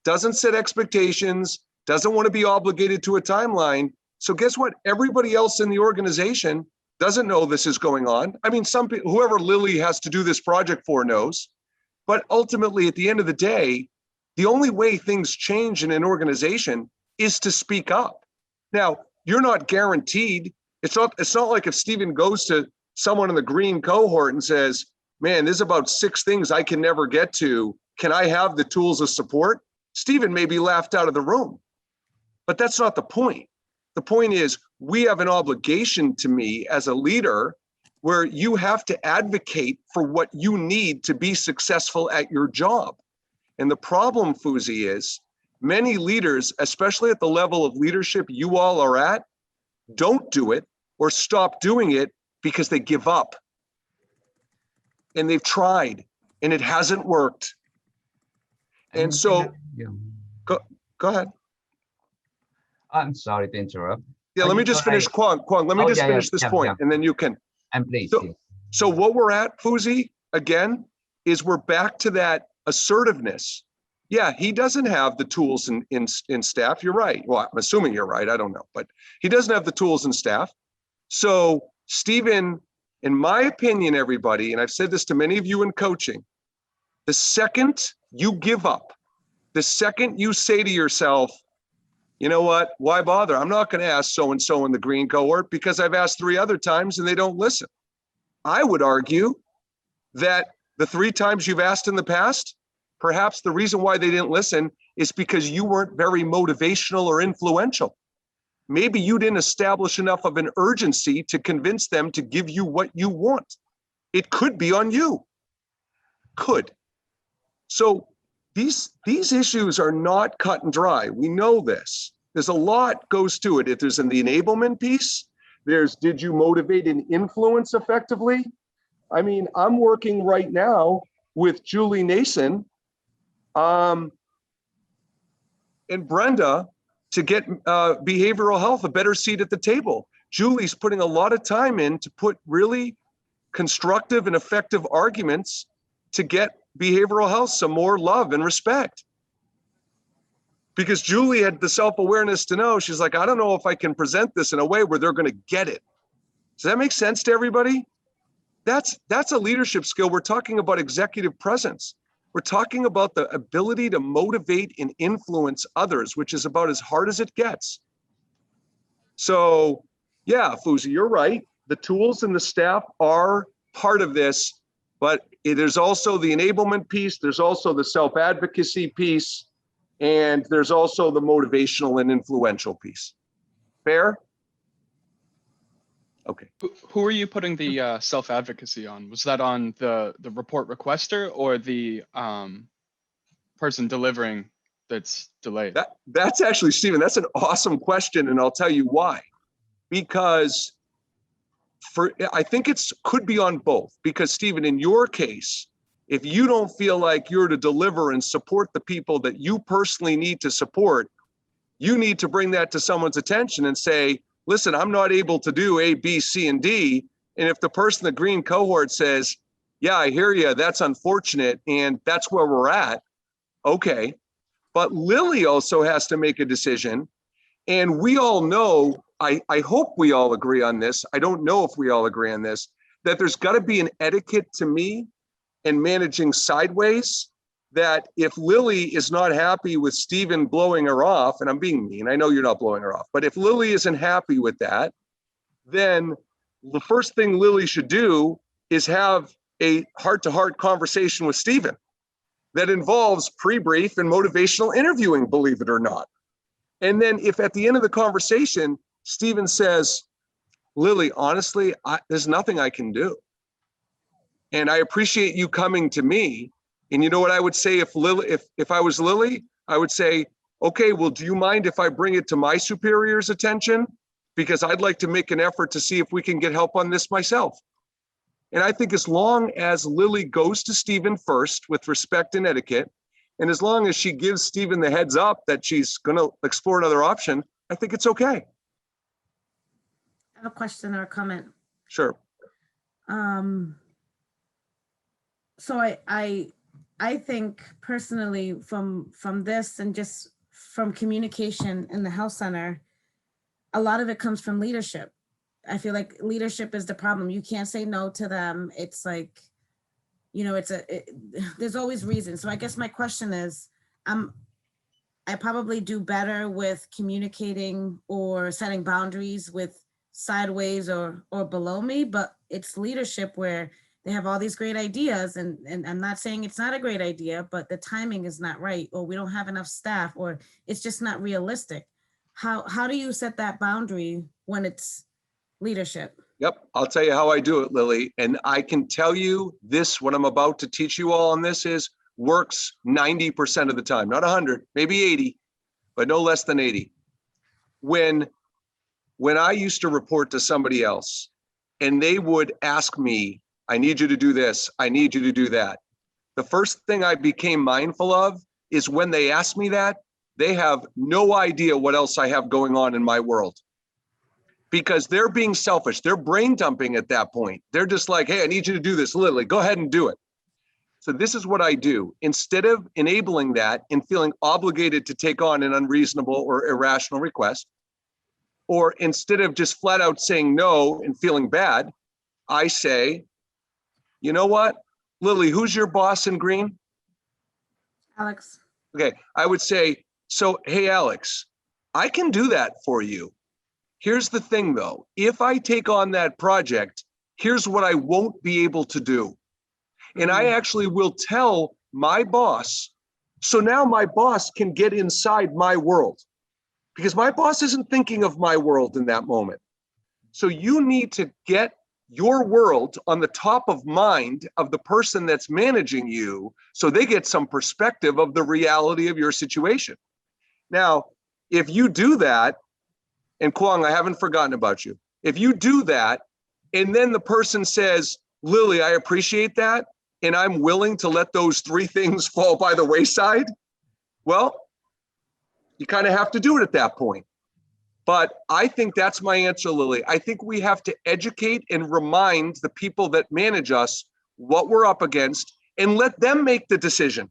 doesn't set expectations, doesn't want to be obligated to a timeline. So guess what? Everybody else in the organization doesn't know this is going on. I mean, some people, whoever Lily has to do this project for knows, but ultimately at the end of the day, the only way things change in an organization is to speak up. Now, you're not guaranteed. It's not like if Stephen goes to someone in the green cohort and says, man, there's about 6 things I can never get to. Can I have the tools of support? Stephen may be laughed out of the room, but that's not the point. The point is we have an obligation to me as a leader where you have to advocate for what you need to be successful at your job. And the problem, Fuzi, is many leaders, especially at the level of leadership you all are at, don't do it or stop doing it because they give up. And they've tried and it hasn't worked. And so, go ahead. I'm sorry to interrupt. Yeah, let me just finish, Kwong, let me just finish this point and then you can. And please. So what we're at, Fuzi, again, is we're back to that assertiveness. Yeah, he doesn't have the tools in staff. You're right. Well, I'm assuming you're right. I don't know, but he doesn't have the tools in staff. So Stephen, in my opinion, everybody, and I've said this to many of you in coaching, the second you give up, the second you say to yourself, you know what? Why bother? I'm not going to ask so-and-so in the green cohort because I've asked 3 other times and they don't listen. I would argue that the 3 times you've asked in the past, perhaps the reason why they didn't listen is because you weren't very motivational or influential. Maybe you didn't establish enough of an urgency to convince them to give you what you want. It could be on you. Could. So these issues are not cut and dry. We know this. There's a lot goes to it. If there's an enablement piece, there's did you motivate and influence effectively? I mean, I'm working right now with Julie Nason and Brenda to get behavioral health a better seat at the table. Julie's putting a lot of time in to put really constructive and effective arguments to get behavioral health some more love and respect. Because Julie had the self-awareness to know, she's like, I don't know if I can present this in a way where they're going to get it. Does that make sense to everybody? That's a leadership skill. We're talking about executive presence. We're talking about the ability to motivate and influence others, which is about as hard as it gets. So yeah, Fuzi, you're right. The tools and the staff are part of this, but there's also the enablement piece. There's also the self-advocacy piece, and there's also the motivational and influential piece. Fair? Okay. Who are you putting the self-advocacy on? Was that on the report requester or the person delivering that's delayed? That's actually, Stephen, that's an awesome question, and I'll tell you why. Because I think it's could be on both. Because Stephen, in your case, if you don't feel like you're to deliver and support the people that you personally need to support, you need to bring that to someone's attention and say, listen, I'm not able to do A, B, C, and D. And if the person in the green cohort says, yeah, I hear you, that's unfortunate, and that's where we're at, okay. But Lily also has to make a decision. And we all know, I hope we all agree on this. I don't know if we all agree on this, that there's got to be an etiquette to me in managing sideways, that if Lily is not happy with Stephen blowing her off, and I'm being mean, I know you're not blowing her off, but if Lily isn't happy with that, then the first thing Lily should do is have a heart-to-heart conversation with Stephen that involves pre-brief and motivational interviewing, believe it or not. And then if at the end of the conversation, Stephen says, Lily, honestly, there's nothing I can do. And I appreciate you coming to me. And you know what I would say if I was Lily? I would say, okay, well, do you mind if I bring it to my superior's attention? Because I'd like to make an effort to see if we can get help on this myself. And I think as long as Lily goes to Stephen first with respect and etiquette, and as long as she gives Stephen the heads up that she's going to explore another option, I think it's okay. I have a question or a comment. Sure. So I think personally from this and just from communication in the health center, a lot of it comes from leadership. I feel like leadership is the problem. You can't say no to them. It's like, you know, there's always reasons. So I guess my question is, I probably do better with communicating or setting boundaries with sideways or below me, but it's leadership where they have all these great ideas, and I'm not saying it's not a great idea, but the timing is not right, or we don't have enough staff, or it's just not realistic. How do you set that boundary when it's leadership? Yep, I'll tell you how I do it, Lily. And I can tell you this, what I'm about to teach you all on this works 90% of the time, not 100, maybe 80, but no less than 80. When I used to report to somebody else and they would ask me, I need you to do this, I need you to do that. The first thing I became mindful of is when they ask me that, they have no idea what else I have going on in my world. Because they're being selfish, they're brain dumping at that point. They're just like, hey, I need you to do this, Lily, go ahead and do it. So this is what I do. Instead of enabling that and feeling obligated to take on an unreasonable or irrational request, or instead of just flat out saying no and feeling bad, I say, you know what, Lily, who's your boss in green? Alex. Okay, I would say, so, hey, Alex, I can do that for you. Here's the thing though, if I take on that project, here's what I won't be able to do. And I actually will tell my boss, so now my boss can get inside my world, because my boss isn't thinking of my world in that moment. So you need to get your world on the top of mind of the person that's managing you, so they get some perspective of the reality of your situation. Now, if you do that, and Kwong, I haven't forgotten about you. If you do that, and then the person says, Lily, I appreciate that, and I'm willing to let those three things fall by the wayside, well, you kind of have to do it at that point. But I think that's my answer, Lily. I think we have to educate and remind the people that manage us what we're up against and let them make the decision.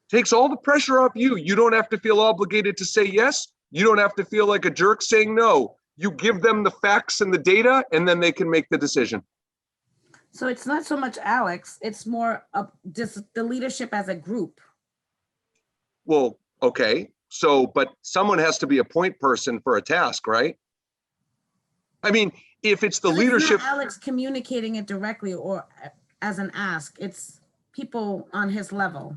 Takes all the pressure off you. You don't have to feel obligated to say yes. You don't have to feel like a jerk saying no. You give them the facts and the data, and then they can make the decision. So it's not so much Alex, it's more of just the leadership as a group. Well, okay. So, but someone has to be a point person for a task, right? I mean, if it's the But leadership. It's not Alex communicating it directly or as an ask, it's people on his level.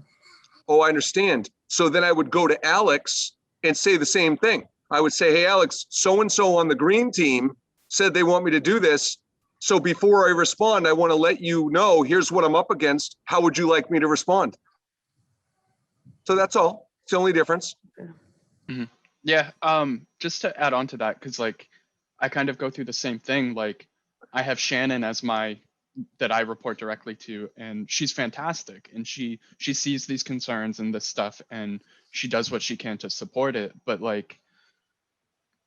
Oh, I understand. So then I would go to Alex and say the same thing. I would say, hey, Alex, so-and-so on the green team said they want me to do this. So before I respond, I want to let you know, here's what I'm up against. How would you like me to respond? So that's all. It's the only difference. Mhm. Yeah, just to add on to that, because like I kind of go through the same thing. Like I have Shannon as that I report directly to, and she's fantastic, and she sees these concerns and this stuff, and she does what she can to support it. But like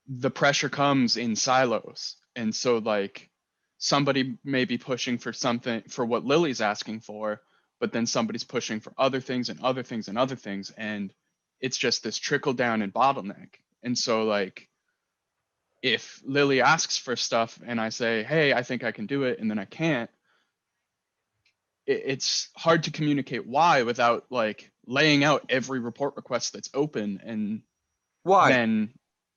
the pressure comes in silos, and so like somebody may be pushing for something for what Lily's asking for, but then somebody's pushing for other things and other things and other things, and it's just this trickle down and bottleneck. And so like if Lily asks for stuff and I say, hey, I think I can do it, and then I can't, it's hard to communicate why without like laying out every report request that's open. And Why? then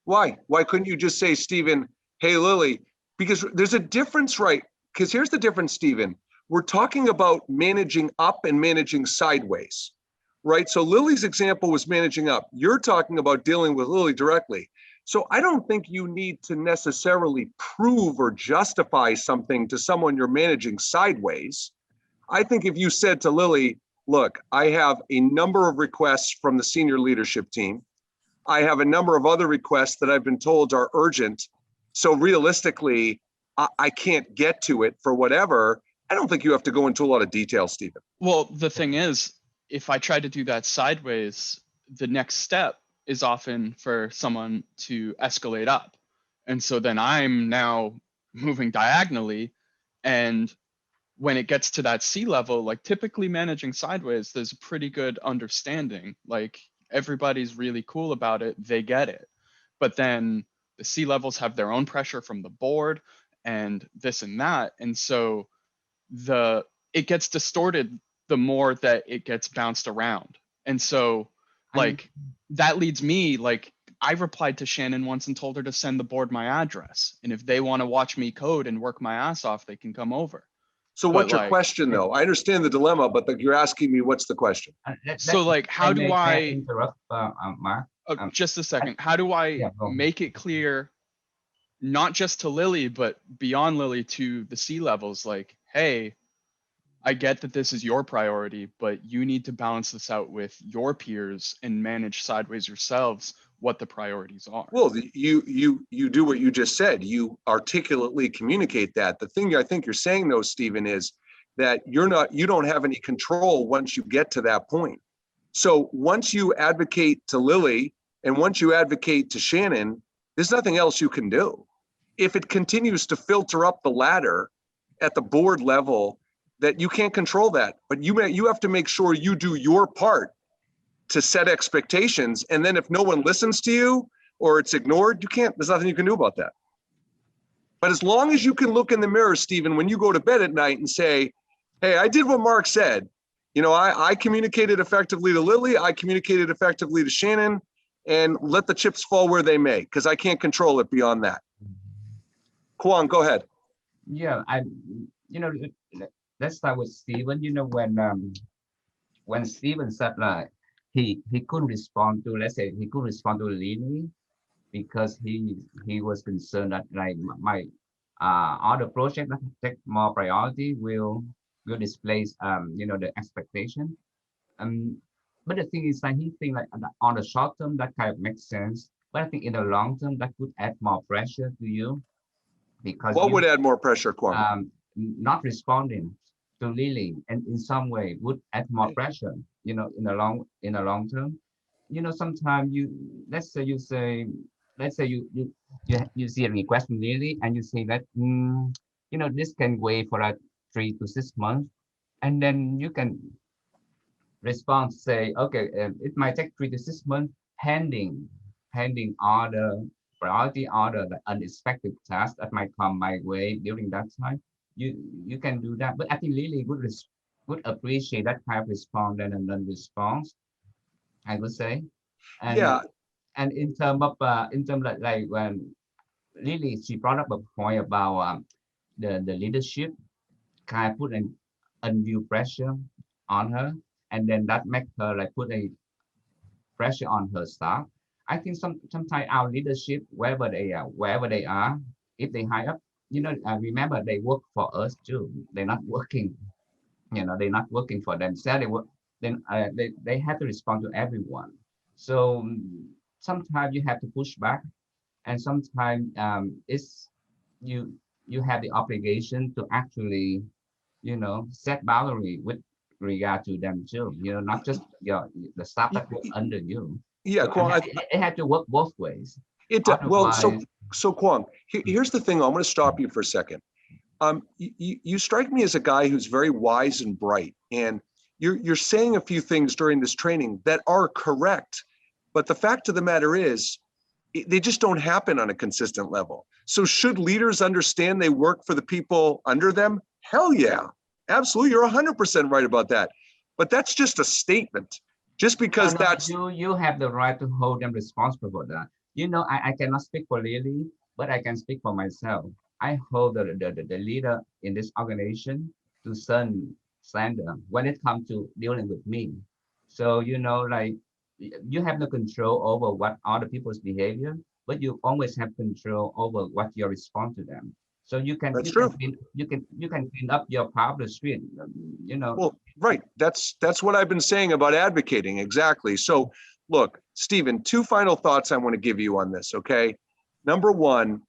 Why couldn't you just say, Stephen, hey, Lily, because there's a difference, right? Because here's the difference, Stephen. We're talking about managing up and managing sideways, right? So Lily's example was managing up. You're talking about dealing with Lily directly. So I don't think you need to necessarily prove or justify something to someone you're managing sideways. I think if you said to Lily, look, I have a number of requests from the senior leadership team. I have a number of other requests that I've been told are urgent. So realistically, I can't get to it for whatever. I don't think you have to go into a lot of detail, Stephen. well, the thing is, if I try to do that sideways, the next step is often for someone to escalate up. And so then I'm now moving diagonally. And when it gets to that C level, like typically managing sideways, there's a pretty good understanding. Like everybody's really cool about it. They get it. But then the C levels have their own pressure from the board and this and that. And so it gets distorted the more that it gets bounced around. And so like that leads me, like I replied to Shannon once and told her to send the board my address. And if they want to watch me code and work my ass off, they can come over. So what's your question though? I understand the dilemma, but you're asking me what's the question? So like, how do I interrupt, Mark? Just a second. How do I make it clear, not just to Lily, but beyond Lily to the C levels, like, hey, I get that this is your priority, but you need to balance this out with your peers and manage sideways yourselves what the priorities are. Well, you do what you just said. You articulately communicate that. The thing I think you're saying though, Stephen, is that you don't have any control once you get to that point. So once you advocate to Lily and once you advocate to Shannon, there's nothing else you can do. If it continues to filter up the ladder at the board level, that you can't control that, but you have to make sure you do your part to set expectations. And then if no one listens to you or it's ignored, there's nothing you can do about that. But as long as you can look in the mirror, Stephen, when you go to bed at night and say, hey, I did what Mark said. You know, I communicated effectively to Lily, I communicated effectively to Shannon, and let the chips fall where they may, because I can't control it beyond that. Kwon, go ahead. Yeah, let's start with Stephen. When Stephen said like he couldn't respond to, let's say he couldn't respond to Lily because he was concerned that like my other project that take more priority will displace the expectation. But the thing is that he think like on the short term that kind of makes sense, but I think in the long term that could add more pressure to you because What would add more pressure, Kwon? not responding to Lily and in some way would add more pressure, in the long term. Sometimes let's say you see a request from Lily and you say that, this can wait for 3 to 6 months. And then you can respond, say, okay, it might take 3 to 6 months pending order, priority order, the unexpected task that might come my way during that time. You can do that, but I think Lily would appreciate that kind of response and then response, I would say. And Yeah. And in terms of like when Lily, she brought up a point about the leadership kind of put an undue pressure on her, and then that make her like put a pressure on her staff. I think sometimes our leadership, wherever they are, if they hire up, remember they work for us too. They're not working, they're not working for themselves. They work, then they have to respond to everyone. So sometimes you have to push back, and sometimes it's you have the obligation to actually, set boundary with regard to them too. Not just the staff that work under you. Yeah, So Kwon, it had to work both ways. well, Otherwise- so Kwon, here's the thing. I'm going to stop you for a second. You strike me as a guy who's very wise and bright, and you're saying a few things during this training that are correct, but the fact of the matter is, they just don't happen on a consistent level. So should leaders understand they work for the people under them? Hell yeah, absolutely. You're 100% right about that. But that's just a statement. Just because No, that's you have the right to hold them responsible for that. I cannot speak for Lily, but I can speak for myself. I hold the leader in this organization to slander when it comes to dealing with me. So like you have no control over what other people's behavior, but you always have control over what you respond to them. So you can clean up your part of the street. Well, right. That's what I've been saying about advocating. Exactly. So look, Stephen, 2 final thoughts I want to give you on this. Okay. Number one,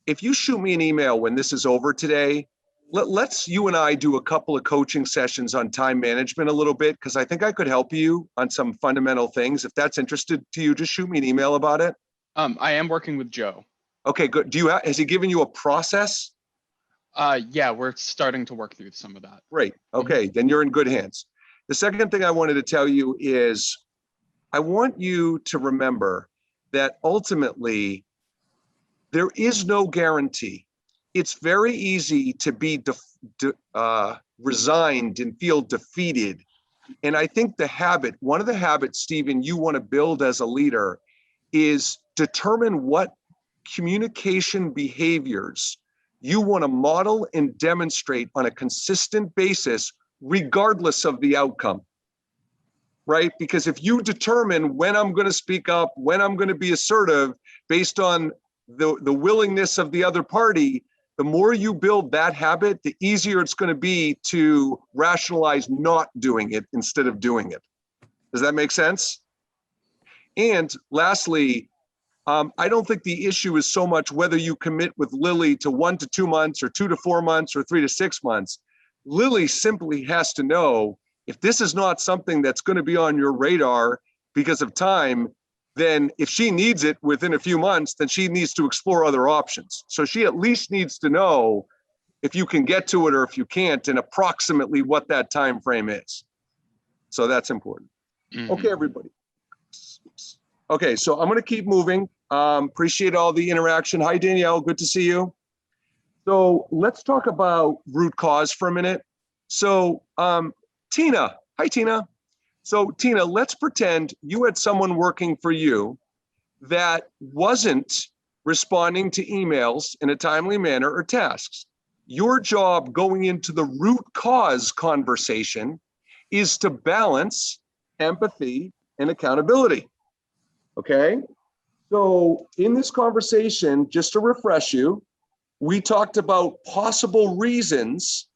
if you shoot me an email when this is over today, let's you and I do a couple of coaching sessions on time management a little bit, because I think I could help you on some fundamental things. If that's interested to you, just shoot me an email about it. I am working with Joe. Okay, good. Has he given you a process? Yeah, we're starting to work through some of that. Great. Okay, then you're in good hands. The second thing I wanted to tell you is I want you to remember that ultimately there is no guarantee. It's very easy to be resigned and feel defeated. And I think one of the habits, Stephen, you want to build as a leader is determine what communication behaviors you want to model and demonstrate on a consistent basis, regardless of the outcome, right? Because if you determine when I'm going to speak up, when I'm going to be assertive based on the willingness of the other party, the more you build that habit, the easier it's going to be to rationalize not doing it instead of doing it. Does that make sense? And lastly, I don't think the issue is so much whether you commit with Lily to 1 to 2 months or 2 to 4 months or 3 to 6 months. Lily simply has to know if this is not something that's going to be on your radar because of time, then if she needs it within a few months, then she needs to explore other options. So she at least needs to know if you can get to it or if you can't, and approximately what that time frame is. So that's important. Mhm. Okay, everybody. Okay, so I'm going to keep moving. Appreciate all the interaction. Hi, Danielle. Good to see you. So let's talk about root cause for a minute. So Tina. Hi, Tina. So Tina, let's pretend you had someone working for you that wasn't responding to emails in a timely manner or tasks. Your job going into the root cause conversation is to balance empathy and accountability. Okay? So in this conversation, just to refresh you, we talked about possible reasons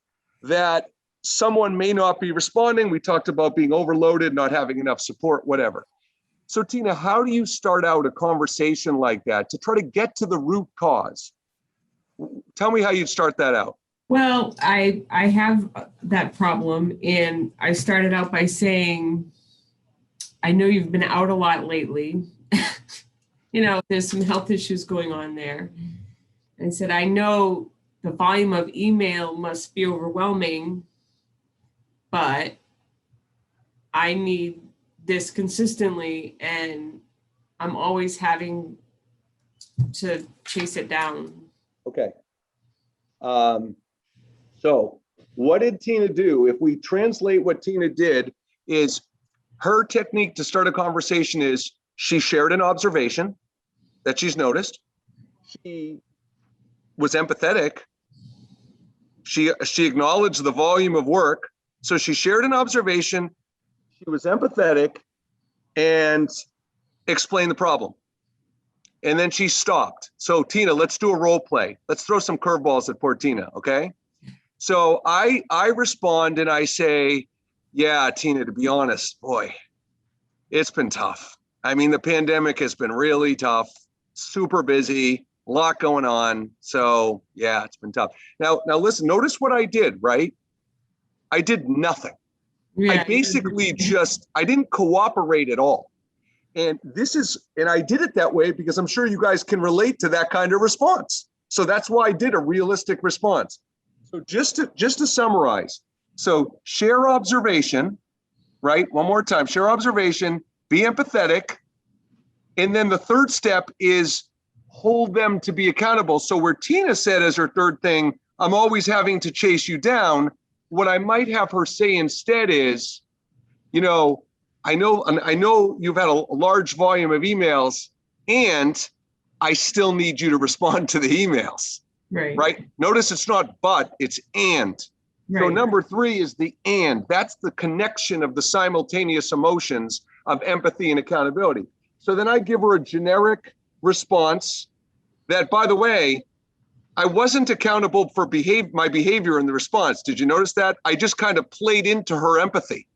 that someone may not be responding. We talked about being overloaded, not having enough support, whatever. So Tina, how do you start out a conversation like that to try to get to the root cause? Tell me how you'd start that out. Well, I have that problem, and I started out by saying, I know you've been out a lot lately. You know, there's some health issues going on there. And I said, I know the volume of email must be overwhelming, but I need this consistently, and I'm always having to chase it down. Okay. So what did Tina do? If we translate what Tina did, is her technique to start a conversation is she shared an observation that she's noticed. She was empathetic. She acknowledged the volume of work. So she shared an observation. She was empathetic and explained the problem. And then she stopped. So Tina, let's do a role play. Let's throw some curveballs at poor Tina, okay? So I respond and I say, yeah, Tina, to be honest, boy, it's been tough. I mean, the pandemic has been really tough, super busy, a lot going on. So yeah, it's been tough. Now listen, notice what I did, right? I did nothing. Yeah, I basically I didn't cooperate at all. And I did it that way because I'm sure you guys can relate to that kind of response. So that's why I did a realistic response. So just to summarize, so share observation, right? One more time, share observation, be empathetic. And then the third step is hold them to be accountable. So where Tina said as her third thing, I'm always having to chase you down, what I might have her say instead is, you know, I know you've had a large volume of emails, and I still need you to respond to the emails. Right? Notice it's not but, it's and. So number 3 is the and. That's the connection of the simultaneous emotions of empathy and accountability. So then I give her a generic response that, by the way, I wasn't accountable for my behavior in the response. Did you notice that? I just kind of played into her empathy.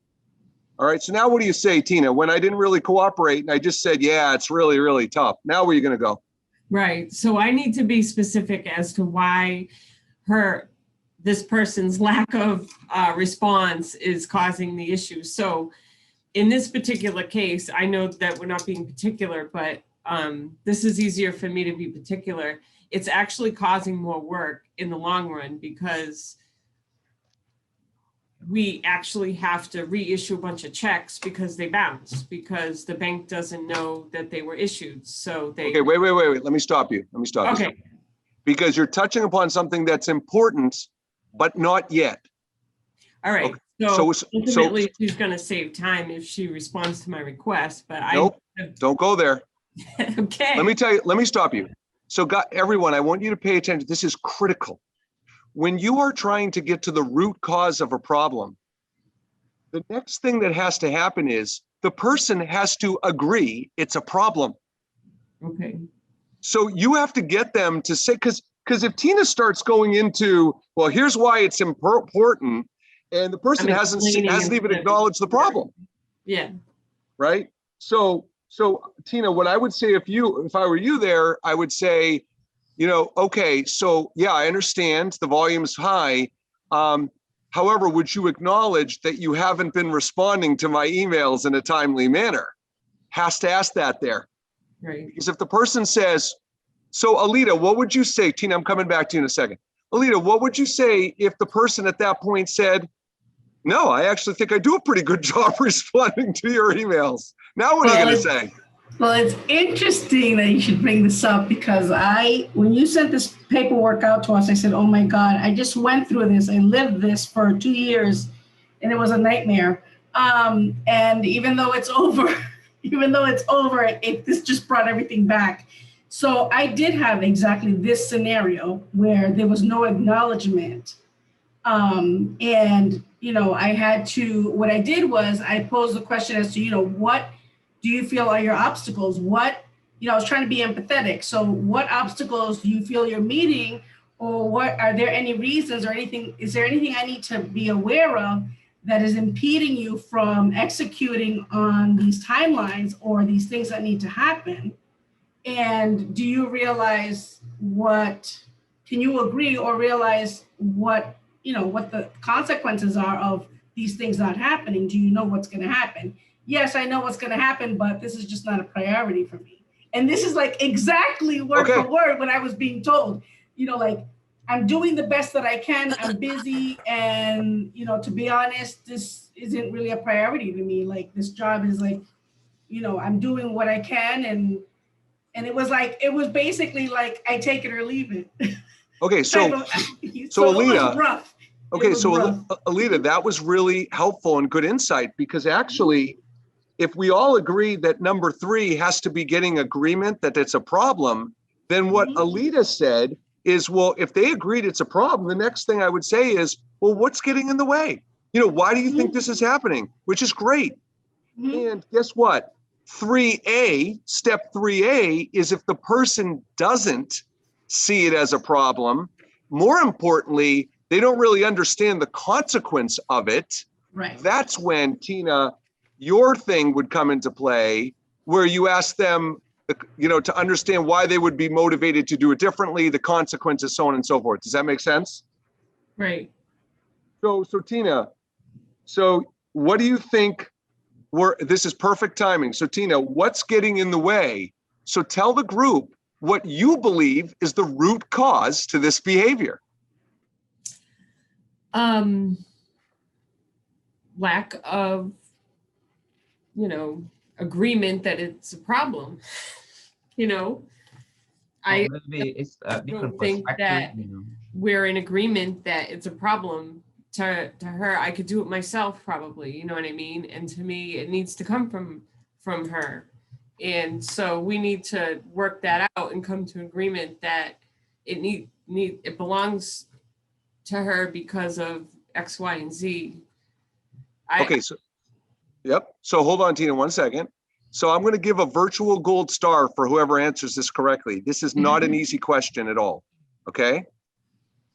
All right, so now what do you say, Tina, when I didn't really cooperate and I just said, yeah, it's really, really tough. Now where are you going to go? Right. So I need to be specific as to why this person's lack of response is causing the issue. So in this particular case, I know that we're not being particular, but this is easier for me to be particular. It's actually causing more work in the long run because we actually have to reissue a bunch of checks because they bounce, because the bank doesn't know that they were issued. So they. Okay, wait. Let me stop you. Okay. Because you're touching upon something that's important, but not yet. All right. Okay. So ultimately, she's going to save time if she responds to my request, but nope, don't go there. Okay. Let me stop you. So everyone, I want you to pay attention. This is critical. When you are trying to get to the root cause of a problem, the next thing that has to happen is the person has to agree it's a problem. Okay. So you have to get them to say, because if Tina starts going into, well, here's why it's important, and the person hasn't even acknowledged the problem. Yeah. Right. So Tina, what I would say if I were you there, I would say, you know, okay, so yeah, I understand the volume is high. However, would you acknowledge that you haven't been responding to my emails in a timely manner? Has to ask that there. Right. Because if the person says, so Alita, what would you say? Tina, I'm coming back to you in a second. Alita, what would you say if the person at that point said, no, I actually think I do a pretty good job responding to your emails. Now what are you going to say? Well, it's interesting that you should bring this up because when you sent this paperwork out to us, I said, oh my God, I just went through this. I lived this for 2 years and it was a nightmare. And even though it's over, this just brought everything back. So I did have exactly this scenario where there was no acknowledgement. And, I had to, what I did was I posed the question as to, what do you feel are your obstacles? What, I was trying to be empathetic. So what obstacles do you feel you're meeting, or what, are there any reasons or anything, is there anything I need to be aware of that is impeding you from executing on these timelines or these things that need to happen? And do you realize can you agree or realize what the consequences are of these things not happening? Do you know what's going to happen? Yes, I know what's going to happen, but this is just not a priority for me. And this is like exactly word for word what I was being told, I'm doing the best that I can. I'm busy. And, to be honest, this isn't really a priority to me. Like, this job is like, I'm doing what I can. And it was basically like, I take it or leave it. Okay. So it Alita, was rough. Alita, that was really helpful and good insight, because actually, if we all agree that number 3 has to be getting agreement that it's a problem, then what Alita said is, well, if they agreed it's a problem, the next thing I would say is, well, what's getting in the way? Why do you think this is happening? Which is great. And guess what? Step 3A is if the person doesn't see it as a problem, more importantly, they don't really understand the consequence of it. Right. That's when, Tina, your thing would come into play, where you ask them, to understand why they would be motivated to do it differently, the consequences, so on and so forth. Does that make sense? Right. So Tina, what do you think this is perfect timing. So Tina, what's getting in the way? So tell the group what you believe is the root cause to this behavior. Lack of, agreement that it's a problem. I maybe it's a different don't think that perspective. we're in agreement that it's a problem. To her, I could do it myself, probably, you know what I mean? And to me, it needs to come from her. And so we need to work that out and come to agreement that it belongs to her because of X, Y, and Z. So hold on, Tina, 1 second. So I'm going to give a virtual gold star for whoever answers this correctly. This is not an easy question at all. Okay.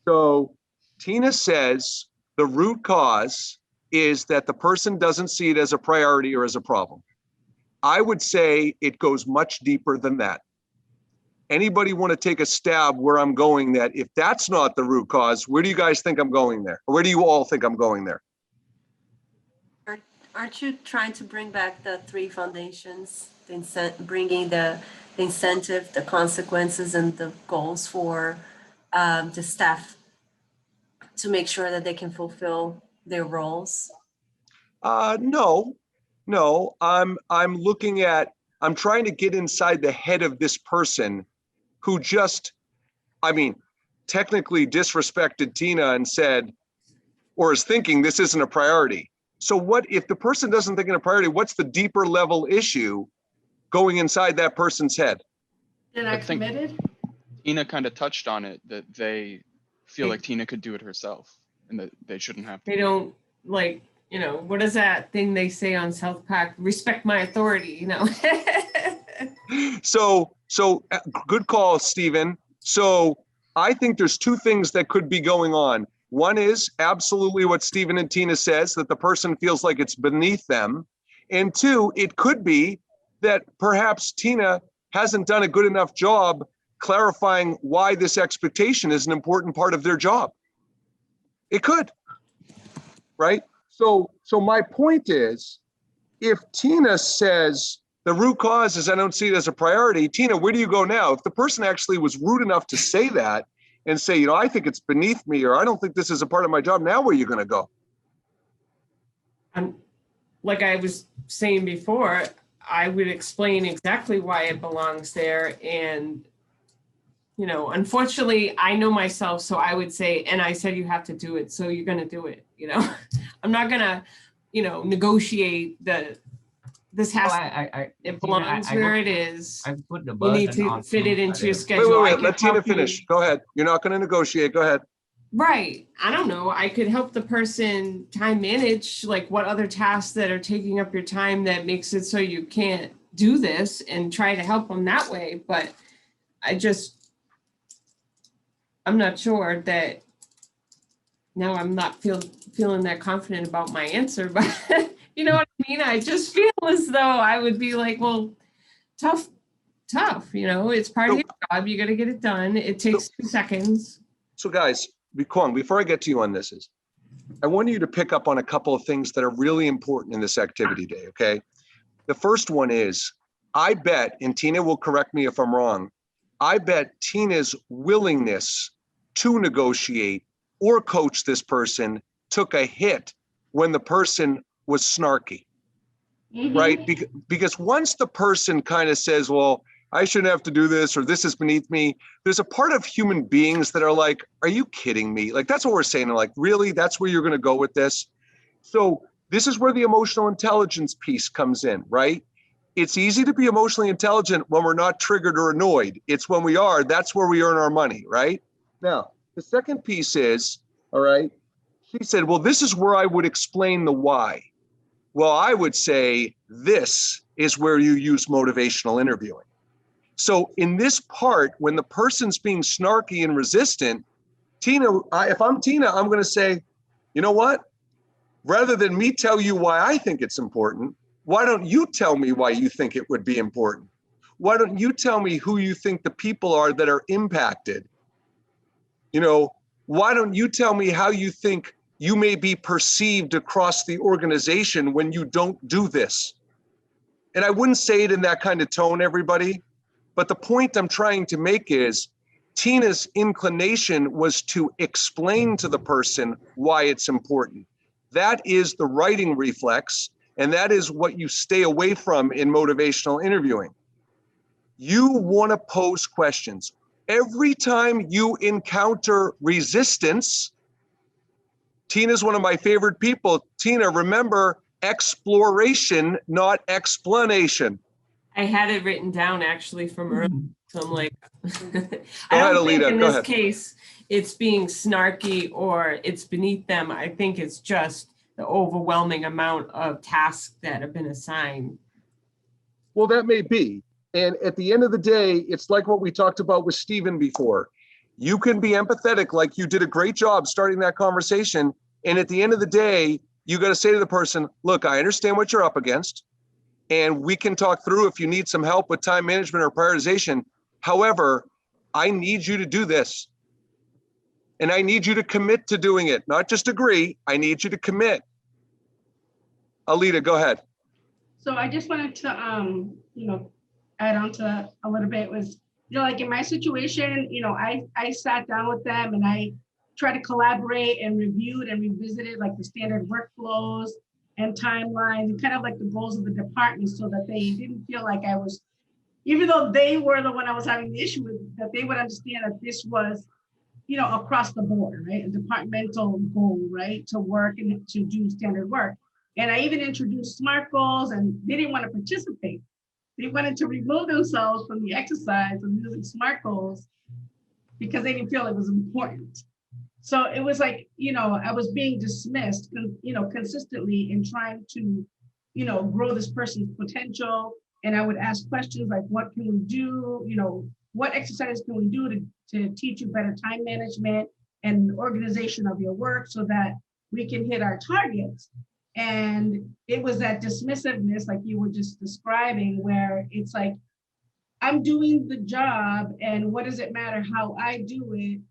So Tina says the root cause is that the person doesn't see it as a priority or as a problem. I would say it goes much deeper than that. Anybody want to take a stab where I'm going, that if that's not the root cause, where do you guys think I'm going there? Or where do you all think I'm going there? Aren't you trying to bring back the 3 foundations, bringing the incentive, the consequences, and the goals for the staff to make sure that they can fulfill their roles? No. I'm trying to get inside the head of this person who just, technically disrespected Tina and said, or is thinking this isn't a priority. So what if the person doesn't think it's a priority? What's the deeper level issue going inside that person's head? They're not committed? Tina kind of touched on it, that they feel like Tina could do it herself and that they shouldn't have to. They don't, like, what is that thing they say on South Park? Respect my authority, So good call, Stephen. So I think there's 2 things that could be going on. One is absolutely what Stephen and Tina says, that the person feels like it's beneath them. And 2, it could be that perhaps Tina hasn't done a good enough job clarifying why this expectation is an important part of their job. It could, right? So my point is, if Tina says the root cause is I don't see it as a priority, Tina, where do you go now? If the person actually was rude enough to say that and say, I think it's beneath me, or I don't think this is a part of my job, now where are you going to go? Like I was saying before, I would explain exactly why it belongs there. And, unfortunately, I know myself, so I would say, and I said you have to do it, so you're going to do it. I'm not going to negotiate this has it belongs where it is. I put the You need burden to on fit it teams into that your they- schedule. I Wait, can let Tina help you- finish. Go ahead. You're not going to negotiate. Go ahead. Right. I don't know. I could help the person time manage, like what other tasks that are taking up your time that makes it so you can't do this, and try to help them that way. But I'm not sure that now I'm not feeling that confident about my answer, but you know what I mean? I just feel as though I would be like, well, tough, it's part of your job. You got to get it done. It takes 2 seconds. So guys, Kwong, before I get to you on this, I want you to pick up on a couple of things that are really important in this activity day, okay? The first one is, I bet, and Tina will correct me if I'm wrong, I bet Tina's willingness to negotiate or coach this person took a hit when the person was snarky, right? Because once the person kind of says, well, I shouldn't have to do this, or this is beneath me, there's a part of human beings that are like, are you kidding me? Like, that's what we're saying. Like, really? That's where you're going to go with this? So this is where the emotional intelligence piece comes in, right? It's easy to be emotionally intelligent when we're not triggered or annoyed. It's when we are, that's where we earn our money, right? Now, the second piece is, all right, she said, well, this is where I would explain the why. Well, I would say this is where you use motivational interviewing. So in this part, when the person's being snarky and resistant, Tina, if I'm Tina, I'm going to say, you know what? Rather than me tell you why I think it's important, why don't you tell me why you think it would be important? Why don't you tell me who you think the people are that are impacted? Why don't you tell me how you think you may be perceived across the organization when you don't do this? And I wouldn't say it in that kind of tone, everybody. But the point I'm trying to make is Tina's inclination was to explain to the person why it's important. That is the writing reflex, and that is what you stay away from in motivational interviewing. You want to pose questions. Every time you encounter resistance, Tina's one of my favorite people. Tina, remember, exploration, not explanation. I had it written down actually from earlier. So I'm like, Go I ahead, don't think Alita, in go this ahead. case, it's being snarky or it's beneath them. I think it's just the overwhelming amount of tasks that have been assigned. Well, that may be. And at the end of the day, it's like what we talked about with Stephen before. You can be empathetic, like you did a great job starting that conversation. And at the end of the day, you got to say to the person, look, I understand what you're up against. And we can talk through if you need some help with time management or prioritization. However, I need you to do this. And I need you to commit to doing it, not just agree. I need you to commit. Alita, go ahead. So I just wanted to, add on to that a little bit was, like in my situation, I sat down with them and I tried to collaborate and reviewed and revisited like the standard workflows and timelines and kind of like the goals of the department so that they didn't feel like I was, even though they were the one I was having the issue with, that they would understand that this was, across the board, right? A departmental goal, right? To work and to do standard work. And I even introduced SMART goals and they didn't want to participate. They wanted to remove themselves from the exercise of using SMART goals because they didn't feel it was important. So it was like, I was being dismissed, consistently in trying to, grow this person's potential. And I would ask questions like, what can we do? What exercises can we do to teach you better time management and organization of your work so that we can hit our targets? And it was that dismissiveness, like you were just describing, where it's like, I'm doing the job and what does it matter how I do it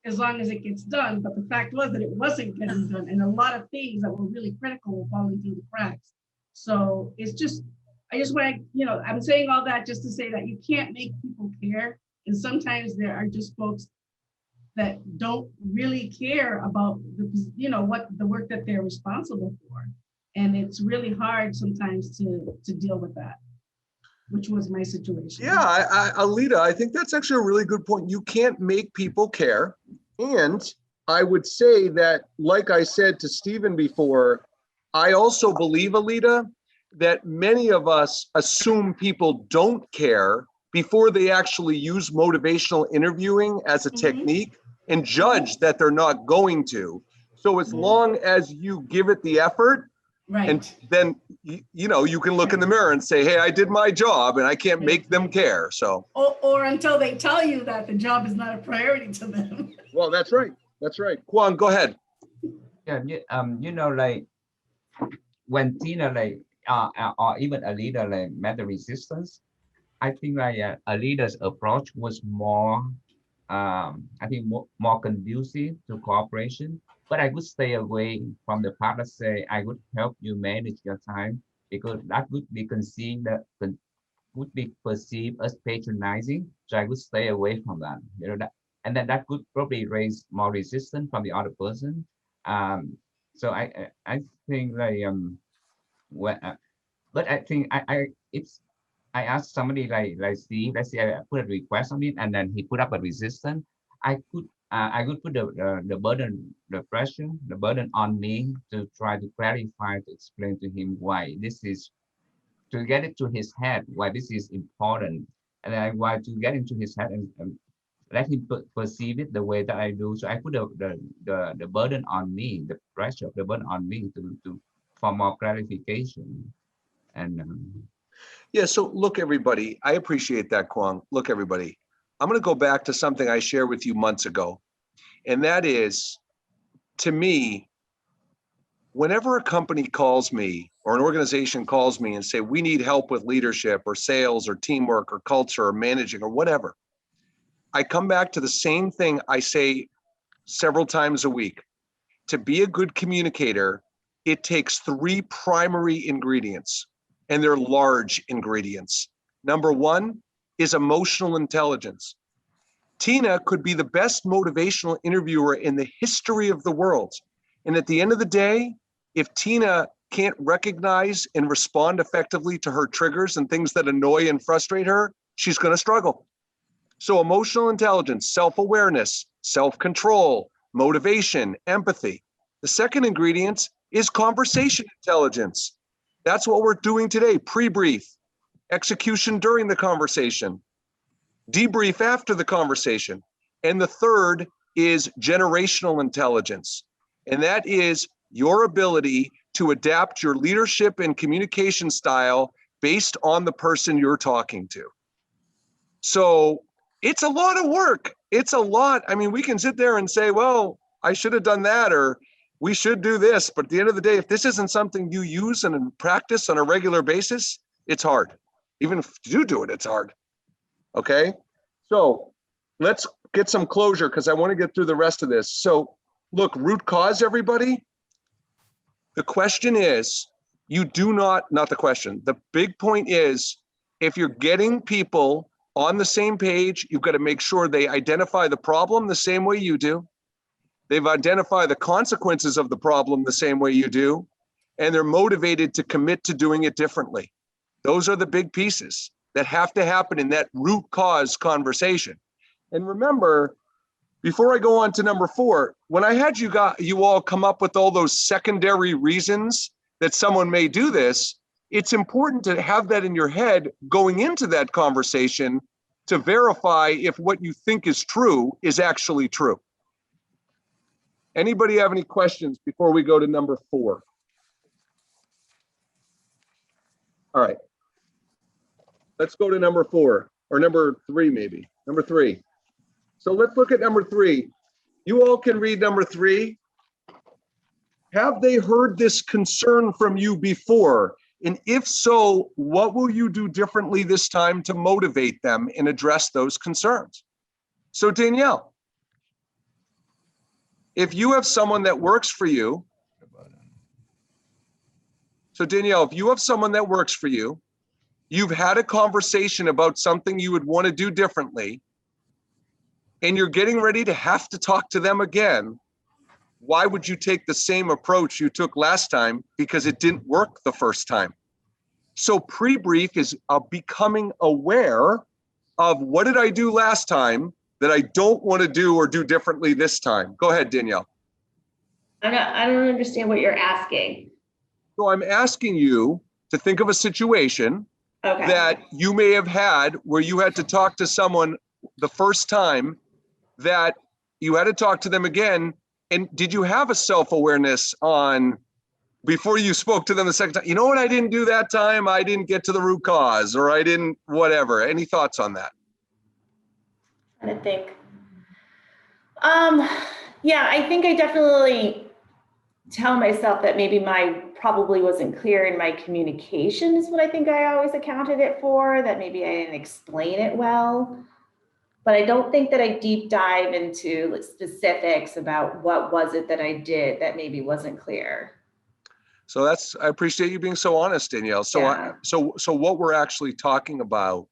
as long as it gets done? But the fact was that it wasn't getting done. And a lot of things that were really critical were falling through the cracks. So it's just, I just want to, I'm saying all that just to say that you can't make people care. And sometimes there are just folks that don't really care about what the work that they're responsible for. And it's really hard sometimes to deal with that, which was my situation. Yeah, Alita, I think that's actually a really good point. You can't make people care. And I would say that, like I said to Stephen before, I also believe, Alita, that many of us assume people don't care before they actually use motivational interviewing as a technique and judge that they're not going to. So as long as you give it the effort, and then you can look in the mirror and say, hey, I did my job and I can't make them care. So or until they tell you that the job is not a priority to them. well, that's right. That's right. Kwon, go ahead. Yeah, like when Tina or even a leader met the resistance, I think a leader's approach was more, I think more conducive to cooperation. But I would stay away from the part that say I would help you manage your time, because that would be would be perceived as patronizing. So I would stay away from that. And then that could probably raise more resistance from the other person. So I think when, but I think it's I asked somebody like Steve, let's say I put a request on it and then he put up a resistance. I could put the burden, the pressure, the burden on me to try to clarify, to explain to him why this is, to get it to his head, why this is important, and then why to get into his head and let him perceive it the way that I do. So I put the burden on me, the pressure, the burden on me to for more clarification. And Yeah, so look, everybody, I appreciate that, Kwong. Look, everybody, I'm going to go back to something I shared with you months ago. And that is, to me, whenever a company calls me or an organization calls me and say, we need help with leadership or sales or teamwork or culture or managing or whatever, I come back to the same thing I say several times a week. To be a good communicator, it takes 3 primary ingredients, and they're large ingredients. Number 1 is emotional intelligence. Tina could be the best motivational interviewer in the history of the world. And at the end of the day, if Tina can't recognize and respond effectively to her triggers and things that annoy and frustrate her, she's going to struggle. So emotional intelligence, self-awareness, self-control, motivation, empathy. The second ingredient is conversation intelligence. That's what we're doing today. Pre-brief, execution during the conversation, debrief after the conversation. And the third is generational intelligence. And that is your ability to adapt your leadership and communication style based on the person you're talking to. So it's a lot of work. It's a lot. I mean, we can sit there and say, well, I should have done that, or we should do this. But at the end of the day, if this isn't something you use and practice on a regular basis, it's hard. Even if you do it, it's hard. Okay. So let's get some closure because I want to get through the rest of this. So look, root cause, everybody. The question is, not the question. The big point is, if you're getting people on the same page, you've got to make sure they identify the problem the same way you do. They've identified the consequences of the problem the same way you do, and they're motivated to commit to doing it differently. Those are the big pieces that have to happen in that root cause conversation. And remember, before I go on to number 4, when I had you all come up with all those secondary reasons that someone may do this, it's important to have that in your head going into that conversation to verify if what you think is true is actually true. Anybody have any questions before we go to number 4? All right. Let's go to number 4, or number 3, maybe. Number 3. So let's look at number 3. You all can read number 3. Have they heard this concern from you before? And if so, what will you do differently this time to motivate them and address those concerns? So Danielle, if you have someone that works for you, you've had a conversation about something you would want to do differently, and you're getting ready to have to talk to them again, why would you take the same approach you took last time? Because it didn't work the first time. So pre-brief is becoming aware of what did I do last time that I don't want to do or do differently this time. Go ahead, Danielle. I don't understand what you're asking. So I'm asking you to think of a situation Okay. that you may have had where you had to talk to someone the first time, that you had to talk to them again. And did you have a self-awareness on, before you spoke to them the second time, you know what I didn't do that time? I didn't get to the root cause, or I didn't, whatever. Any thoughts on that? Trying to think. Yeah, I think I definitely tell myself that maybe my probably wasn't clear in my communication is what I think I always accounted it for, that maybe I didn't explain it well. But I don't think that I deep dive into like specifics about what was it that I did that maybe wasn't clear. So I appreciate you being so honest, Danielle. So, Yeah. so what we're actually talking about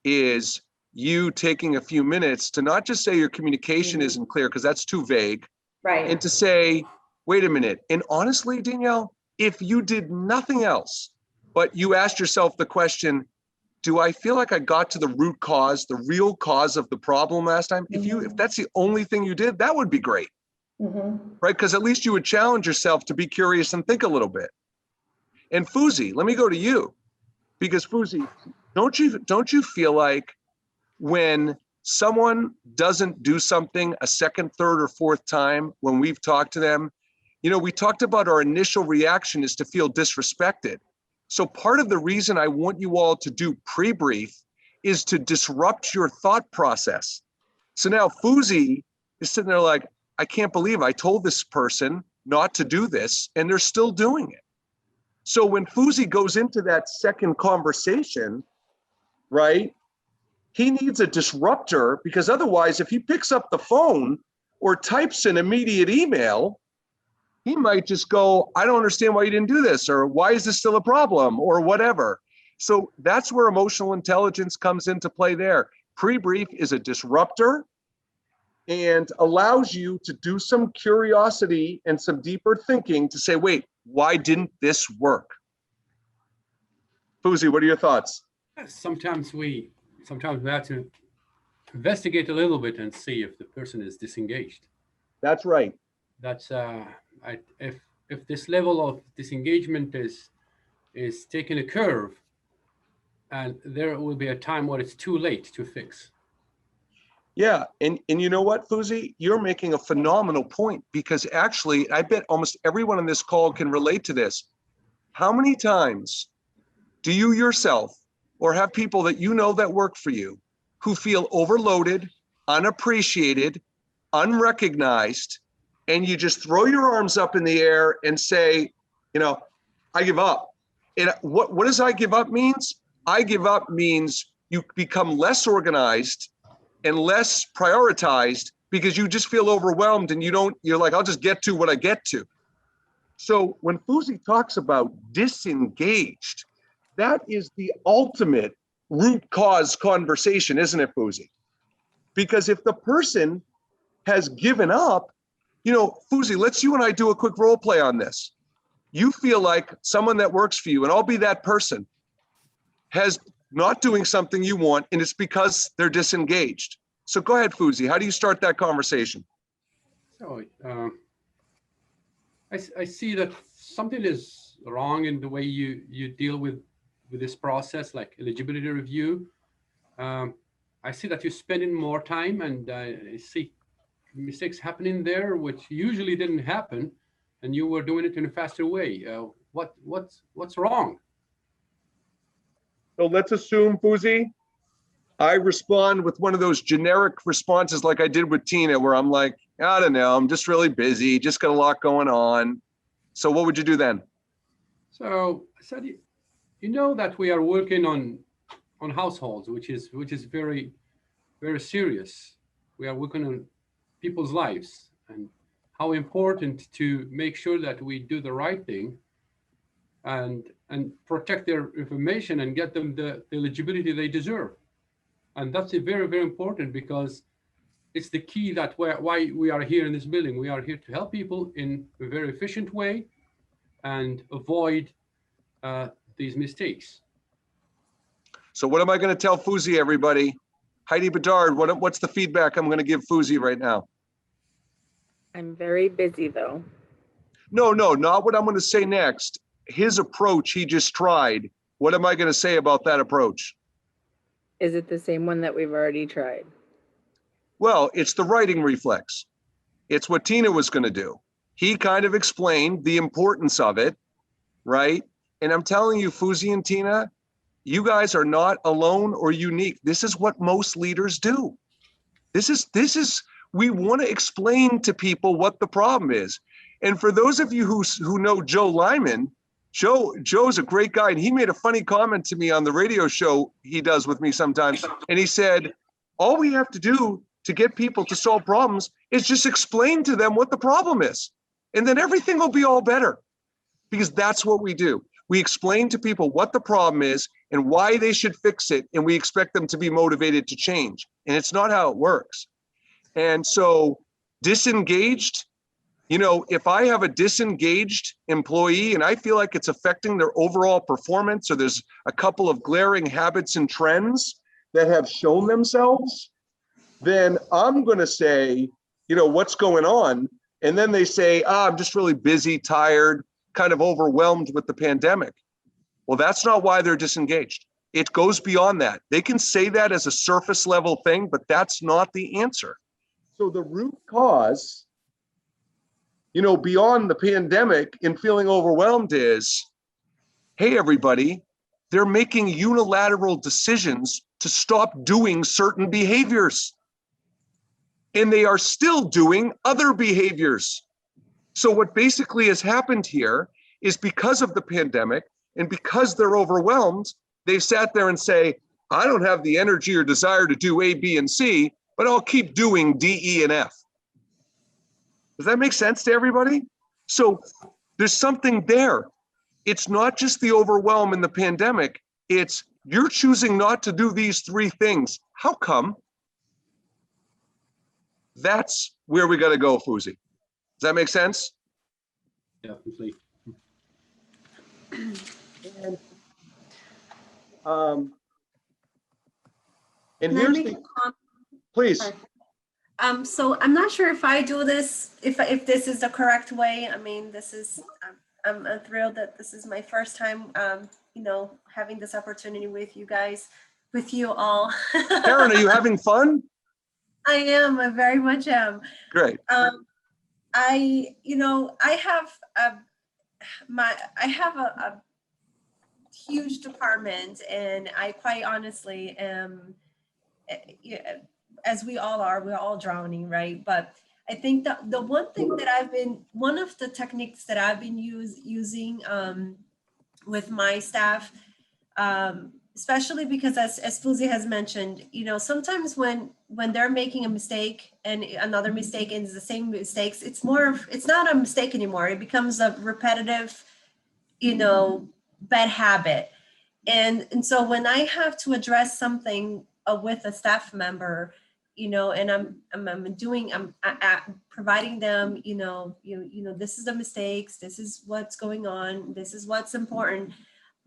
is you taking a few minutes to not just say your communication isn't clear, because that's too vague, Right. and to say, wait a minute. And honestly, Danielle, if you did nothing else, but you asked yourself the question, do I feel like I got to the root cause, the real cause of the problem last time? If that's the only thing you did, that would be great, right? Because at least you would challenge yourself to be curious and think a little bit. And Fuzi, let me go to you, because Fuzi, don't you feel like when someone doesn't do something a second, third, or fourth time, when we've talked to them, we talked about our initial reaction is to feel disrespected. So part of the reason I want you all to do pre-brief is to disrupt your thought process. So now Fuzi is sitting there like, I can't believe I told this person not to do this, and they're still doing it. So when Fuzi goes into that second conversation, right, he needs a disruptor, because otherwise, if he picks up the phone or types an immediate email, he might just go, I don't understand why you didn't do this, or why is this still a problem, or whatever. So that's where emotional intelligence comes into play there. Pre-brief is a disruptor and allows you to do some curiosity and some deeper thinking to say, wait, why didn't this work? Fuzi, what are your thoughts? Sometimes we have to investigate a little bit and see if the person is disengaged. That's right. That's if this level of disengagement is taking a curve, and there will be a time where it's too late to fix. Yeah, and you know what, Fuzi, you're making a phenomenal point, because actually, I bet almost everyone on this call can relate to this. How many times do you yourself, or have people that you know that work for you, who feel overloaded, unappreciated, unrecognized, and you just throw your arms up in the air and say, I give up? And what does I give up means? I give up means you become less organized and less prioritized, because you just feel overwhelmed and you're like, I'll just get to what I get to. So when Fuzi talks about disengaged, that is the ultimate root cause conversation, isn't it, Fuzi? Because if the person has given up, Fuzi, let's you and I do a quick role play on this. You feel like someone that works for you, and I'll be that person, has not doing something you want, and it's because they're disengaged. So go ahead, Fuzi. How do you start that conversation? So I see that something is wrong in the way you deal with this process, like eligibility review. I see that you're spending more time, and I see mistakes happening there, which usually didn't happen, and you were doing it in a faster way. What's wrong? So let's assume, Fuzi, I respond with one of those generic responses like I did with Tina, where I'm like, I don't know, I'm just really busy, just got a lot going on. So what would you do then? So I said, you know that we are working on households, which is very, very serious. We are working on people's lives, and how important to make sure that we do the right thing and protect their information and get them the eligibility they deserve. And that's very, very important, because it's the key that why we are here in this building. We are here to help people in a very efficient way and avoid these mistakes. So what am I going to tell Fuzi, everybody? Heidi Bedard, what's the feedback I'm going to give Fuzi right now? I'm very busy though. No, not what I'm going to say next. his approach he just tried, what am I going to say about that approach? Is it the same one that we've already tried? Well, it's the writing reflex. It's what Tina was going to do. He kind of explained the importance of it, right? And I'm telling you, Fuzi and Tina, you guys are not alone or unique. This is what most leaders do. This is, we want to explain to people what the problem is. And for those of you who know Joe Lyman, Joe's a great guy. And he made a funny comment to me on the radio show he does with me sometimes. And he said, all we have to do to get people to solve problems is just explain to them what the problem is. And then everything will be all better, because that's what we do. We explain to people what the problem is and why they should fix it, and we expect them to be motivated to change. And it's not how it works. And so disengaged, you know, if I have a disengaged employee and I feel like it's affecting their overall performance, or there's a couple of glaring habits and trends that have shown themselves, then I'm going to say, you know, what's going on? And then they say, I'm just really busy, tired, kind of overwhelmed with the pandemic. Well, that's not why they're disengaged. It goes beyond that. They can say that as a surface level thing, but that's not the answer. So the root cause, you know, beyond the pandemic and feeling overwhelmed is, hey, everybody, they're making unilateral decisions to stop doing certain behaviors. And they are still doing other behaviors. So what basically has happened here is, because of the pandemic and because they're overwhelmed, they've sat there and say, I don't have the energy or desire to do A, B, and C, but I'll keep doing D, E, and F. Does that make sense to everybody? So there's something there. It's not just the overwhelm and the pandemic. It's you're choosing not to do these three things. How come? That's where we got to go, Fuzi. Does that make sense? Definitely. And Can I here's make the, a comment? please. So I'm not sure if I do this, if this is the correct way. I mean, this is, I'm thrilled that this is my first time, you know, having this opportunity with you guys, with you all. Karen, are you having fun? I am, I very much am. Great. You know, I have a huge department, and I quite honestly am, as we all are, we're all drowning, right? But I think that the one thing that one of the techniques that I've been using with my staff, especially because as Fuzi has mentioned, you know, sometimes when they're making a mistake and another mistake and it's the same mistakes, it's not a mistake anymore. It becomes a repetitive, you know, bad habit. And so when I have to address something with a staff member, you know, and I'm providing them, you know, this is the mistakes, this is what's going on, this is what's important.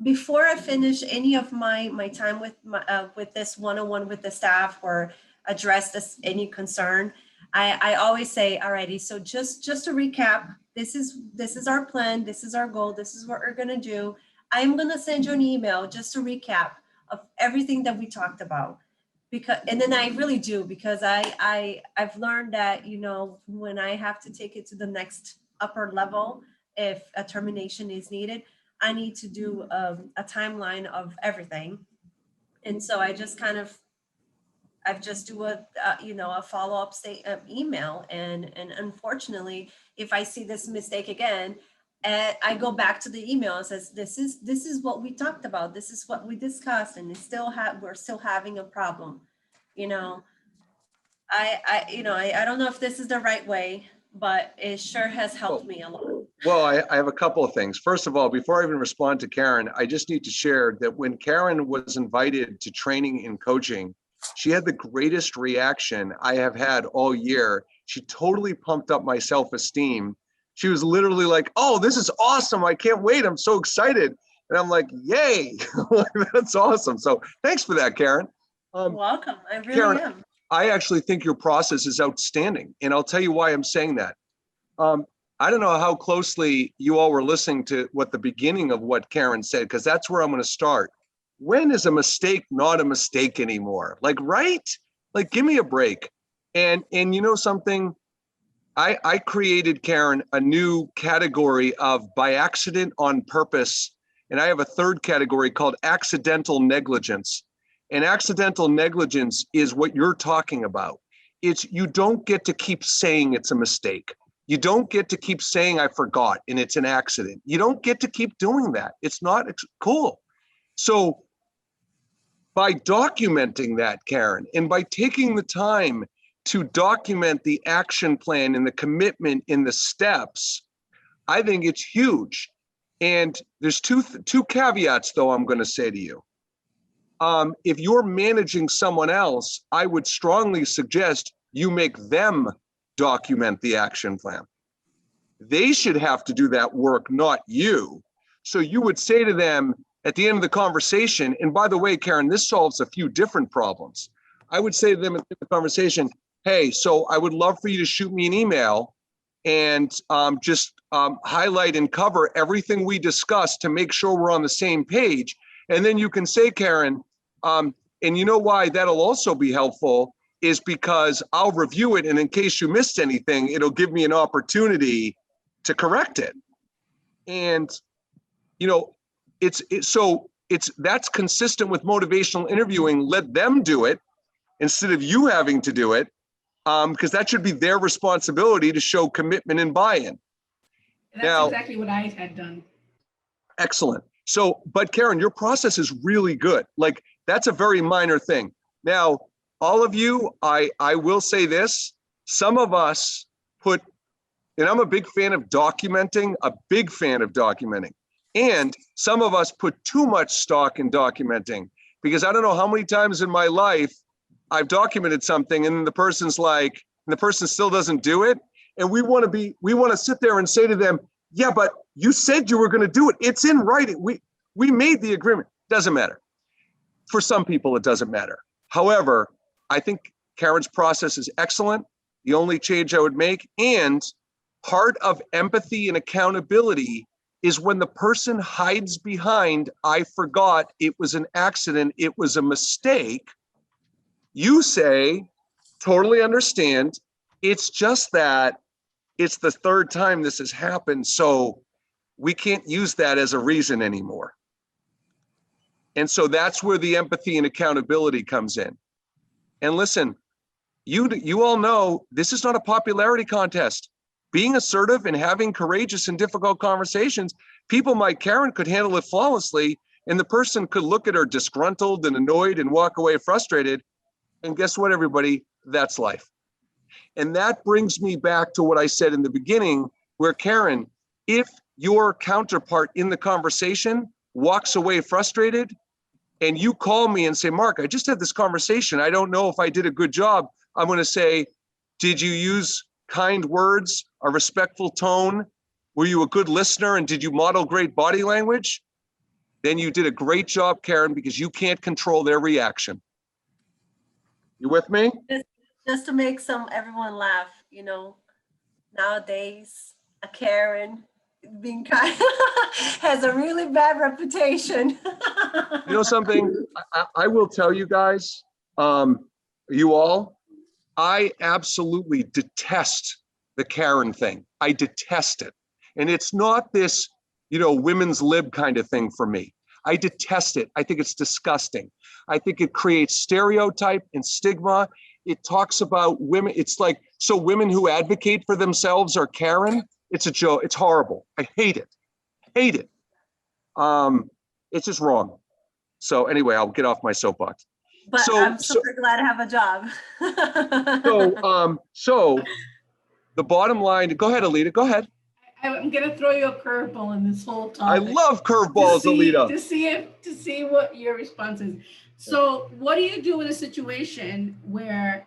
Before I finish any of my time with this one-on-one with the staff or address any concern, I always say, alrighty, so just to recap, this is our plan, this is our goal, this is what we're gonna do. I'm gonna send you an email just to recap of everything that we talked about. And then I really do, because I've learned that, you know, when I have to take it to the next upper level, if a termination is needed, I need to do a timeline of everything. And so I just do a follow-up email. And unfortunately, if I see this mistake again, I go back to the email and says, this is what we talked about. This is what we discussed. And we're still having a problem. You know, I don't know if this is the right way, but it sure has helped me a lot. Well, I have a couple of things. First of all, before I even respond to Karen, I just need to share that when Karen was invited to training and coaching, she had the greatest reaction I have had all year. She totally pumped up my self-esteem. She was literally like, oh, this is awesome. I can't wait. I'm so excited. And I'm like, yay, that's awesome. So thanks for that, Karen. You're welcome. I really Karen, am. I actually think your process is outstanding. And I'll tell you why I'm saying that. I don't know how closely you all were listening to what the beginning of what Karen said, because that's where I'm going to start. When is a mistake not a mistake anymore? Like, right? Like, give me a break. And you know something? I created, Karen, a new category of by accident on purpose. And I have a third category called accidental negligence. And accidental negligence is what you're talking about. It's you don't get to keep saying it's a mistake. You don't get to keep saying I forgot and it's an accident. You don't get to keep doing that. It's not cool. So by documenting that, Karen, and by taking the time to document the action plan and the commitment in the steps, I think it's huge. And there's two caveats, though, I'm going to say to you. If you're managing someone else, I would strongly suggest you make them document the action plan. They should have to do that work, not you. So you would say to them at the end of the conversation, and by the way, Karen, this solves a few different problems. I would say to them at the end of the conversation, hey, so I would love for you to shoot me an email and just highlight and cover everything we discussed to make sure we're on the same page. And then you can say, Karen, and you know why that'll also be helpful is because I'll review it. And in case you missed anything, it'll give me an opportunity to correct it. And, you know, that's consistent with motivational interviewing. Let them do it instead of you having to do it, because that should be their responsibility to show commitment and buy-in. That's now, exactly what I had done. Excellent. So, but Karen, your process is really good. Like, that's a very minor thing. Now, all of you, I will say this, some of us put, and I'm a big fan of documenting, and some of us put too much stock in documenting, because I don't know how many times in my life I've documented something and the person's like, and the person still doesn't do it. And we want to sit there and say to them, yeah, but you said you were going to do it. It's in writing. We made the agreement. Doesn't matter. For some people, it doesn't matter. However, I think Karen's process is excellent. The only change I would make, and part of empathy and accountability is when the person hides behind, I forgot, it was an accident, it was a mistake. You say, totally understand. It's just that it's the third time this has happened, so we can't use that as a reason anymore. And so that's where the empathy and accountability comes in. And listen, you all know this is not a popularity contest. Being assertive and having courageous and difficult conversations, people like Karen could handle it flawlessly, and the person could look at her disgruntled and annoyed and walk away frustrated. And guess what, everybody? That's life. And that brings me back to what I said in the beginning, where Karen, if your counterpart in the conversation walks away frustrated, and you call me and say, Mark, I just had this conversation. I don't know if I did a good job. I'm going to say, did you use kind words, a respectful tone? Were you a good listener, and did you model great body language? Then you did a great job, Karen, because you can't control their reaction. You with me? Just to make everyone laugh, you know, nowadays a Karen being kind has a really bad reputation. You know something? I will tell you guys, you all, I absolutely detest the Karen thing. I detest it. And it's not this, you know, women's lib kind of thing for me. I detest it. I think it's disgusting. I think it creates stereotype and stigma. It talks about women. It's like, so women who advocate for themselves are Karen. It's a joke. It's horrible. I hate it. Hate it. It's just wrong. So anyway, I'll get off my soapbox. But I'm super glad to have a job. So the bottom line, go ahead, Alita, go ahead. I'm gonna throw you a curveball in this whole topic. I love curveballs, Alita. To see what your response is. So what do you do in a situation where,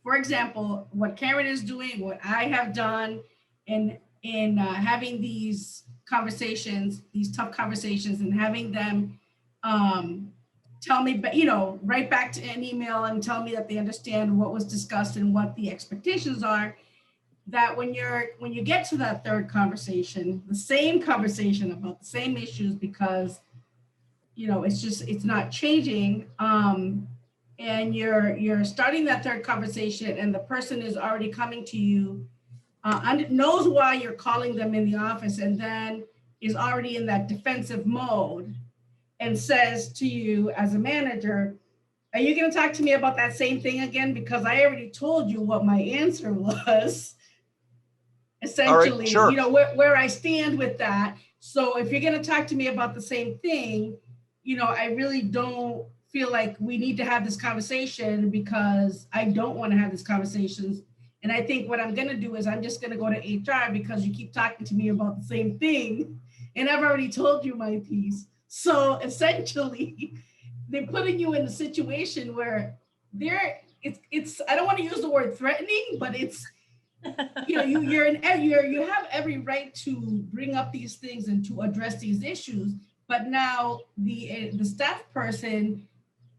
for example, what Karen is doing, what I have done in having these conversations, these tough conversations, and having them tell me, you know, write back to an email and tell me that they understand what was discussed and what the expectations are. that when you get to that third conversation, the same conversation about the same issues, because it's not changing, and you're starting that third conversation and the person is already coming to you, knows why you're calling them in the office, and then is already in that defensive mode and says to you as a manager, are you going to talk to me about that same thing again? Because I already told you what my answer was. Essentially, sure. Where I stand with that. So if you're going to talk to me about the same thing, I really don't feel like we need to have this conversation, because I don't want to have these conversations. And I think what I'm going to do is I'm just going to go to HR, because you keep talking to me about the same thing. And I've already told you my piece. So essentially, they're putting you in a situation where it's I don't want to use the word threatening, but it's, you have every right to bring up these things and to address these issues. But now the staff person,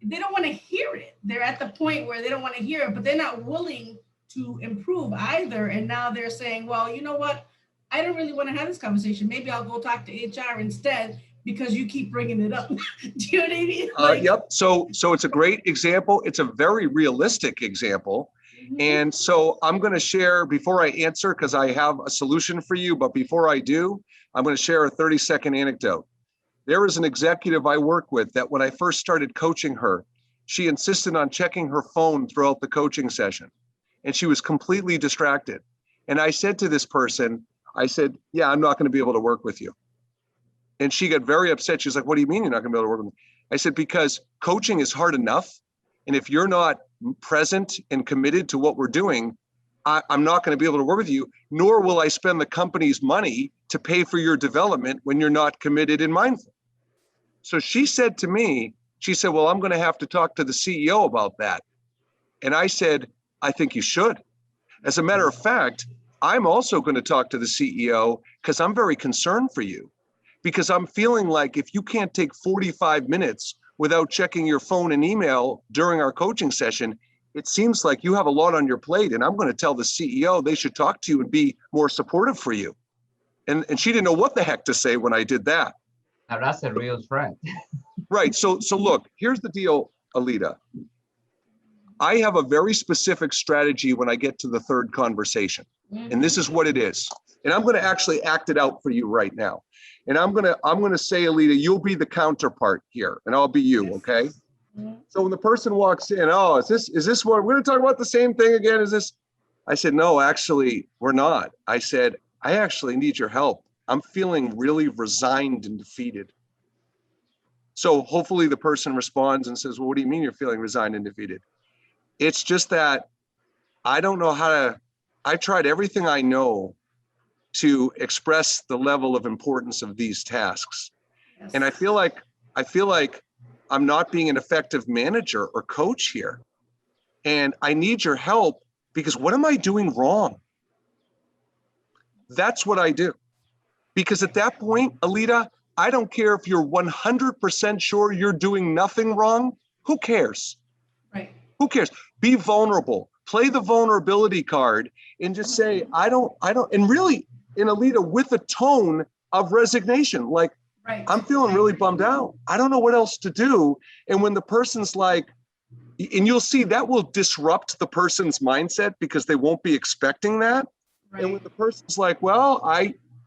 they don't want to hear it. They're at the point where they don't want to hear it, but they're not willing to improve either. And now they're saying, well, you know what? I don't really want to have this conversation. Maybe I'll go talk to HR instead, because you keep bringing it up. Do you know what I mean? Yep. So it's a great example. It's a very realistic example. And so I'm going to share, before I answer, because I have a solution for you, but before I do, I'm going to share a 30-second anecdote. There is an executive I work with that when I first started coaching her, she insisted on checking her phone throughout the coaching session, and she was completely distracted. And I said to this person, I said, yeah, I'm not going to be able to work with you. And she got very upset. She's like, what do you mean you're not going to be able to work with me? I said, because coaching is hard enough. And if you're not present and committed to what we're doing, I'm not going to be able to work with you, nor will I spend the company's money to pay for your development when you're not committed and mindful. So she said to me, she said, well, I'm going to have to talk to the CEO about that. And I said, I think you should. As a matter of fact, I'm also going to talk to the CEO, because I'm very concerned for you, because I'm feeling like if you can't take 45 minutes without checking your phone and email during our coaching session, it seems like you have a lot on your plate, and I'm going to tell the CEO they should talk to you and be more supportive for you. And she didn't know what the heck to say when I did that. Now that's a real threat. Right. So look, here's the deal, Alita. I have a very specific strategy when I get to the third conversation. And this is what it is. And I'm going to actually act it out for you right now. And I'm going to say, Alita, you'll be the counterpart here, and I'll be you, okay? So when the person walks in, oh, is this what we're going to talk about, the same thing again? Is this? I said, no, actually, we're not. I said, I actually need your help. I'm feeling really resigned and defeated. So hopefully the person responds and says, well, what do you mean you're feeling resigned and defeated? It's just that I don't know how to, I tried everything I know to express the level of importance of these tasks. Yes. And I feel like I'm not being an effective manager or coach here. And I need your help, because what am I doing wrong? That's what I do. Because at that point, Alita, I don't care if you're 100% sure you're doing nothing wrong. Who cares? Right. Who cares? Be vulnerable. Play the vulnerability card and just say, I don't, and really, in Alita, with a tone of resignation, like, right. I'm feeling really bummed out. I don't know what else to do. And when the person's like, and you'll see that will disrupt the person's mindset, because they won't be expecting that. Right. And when the person's like, well,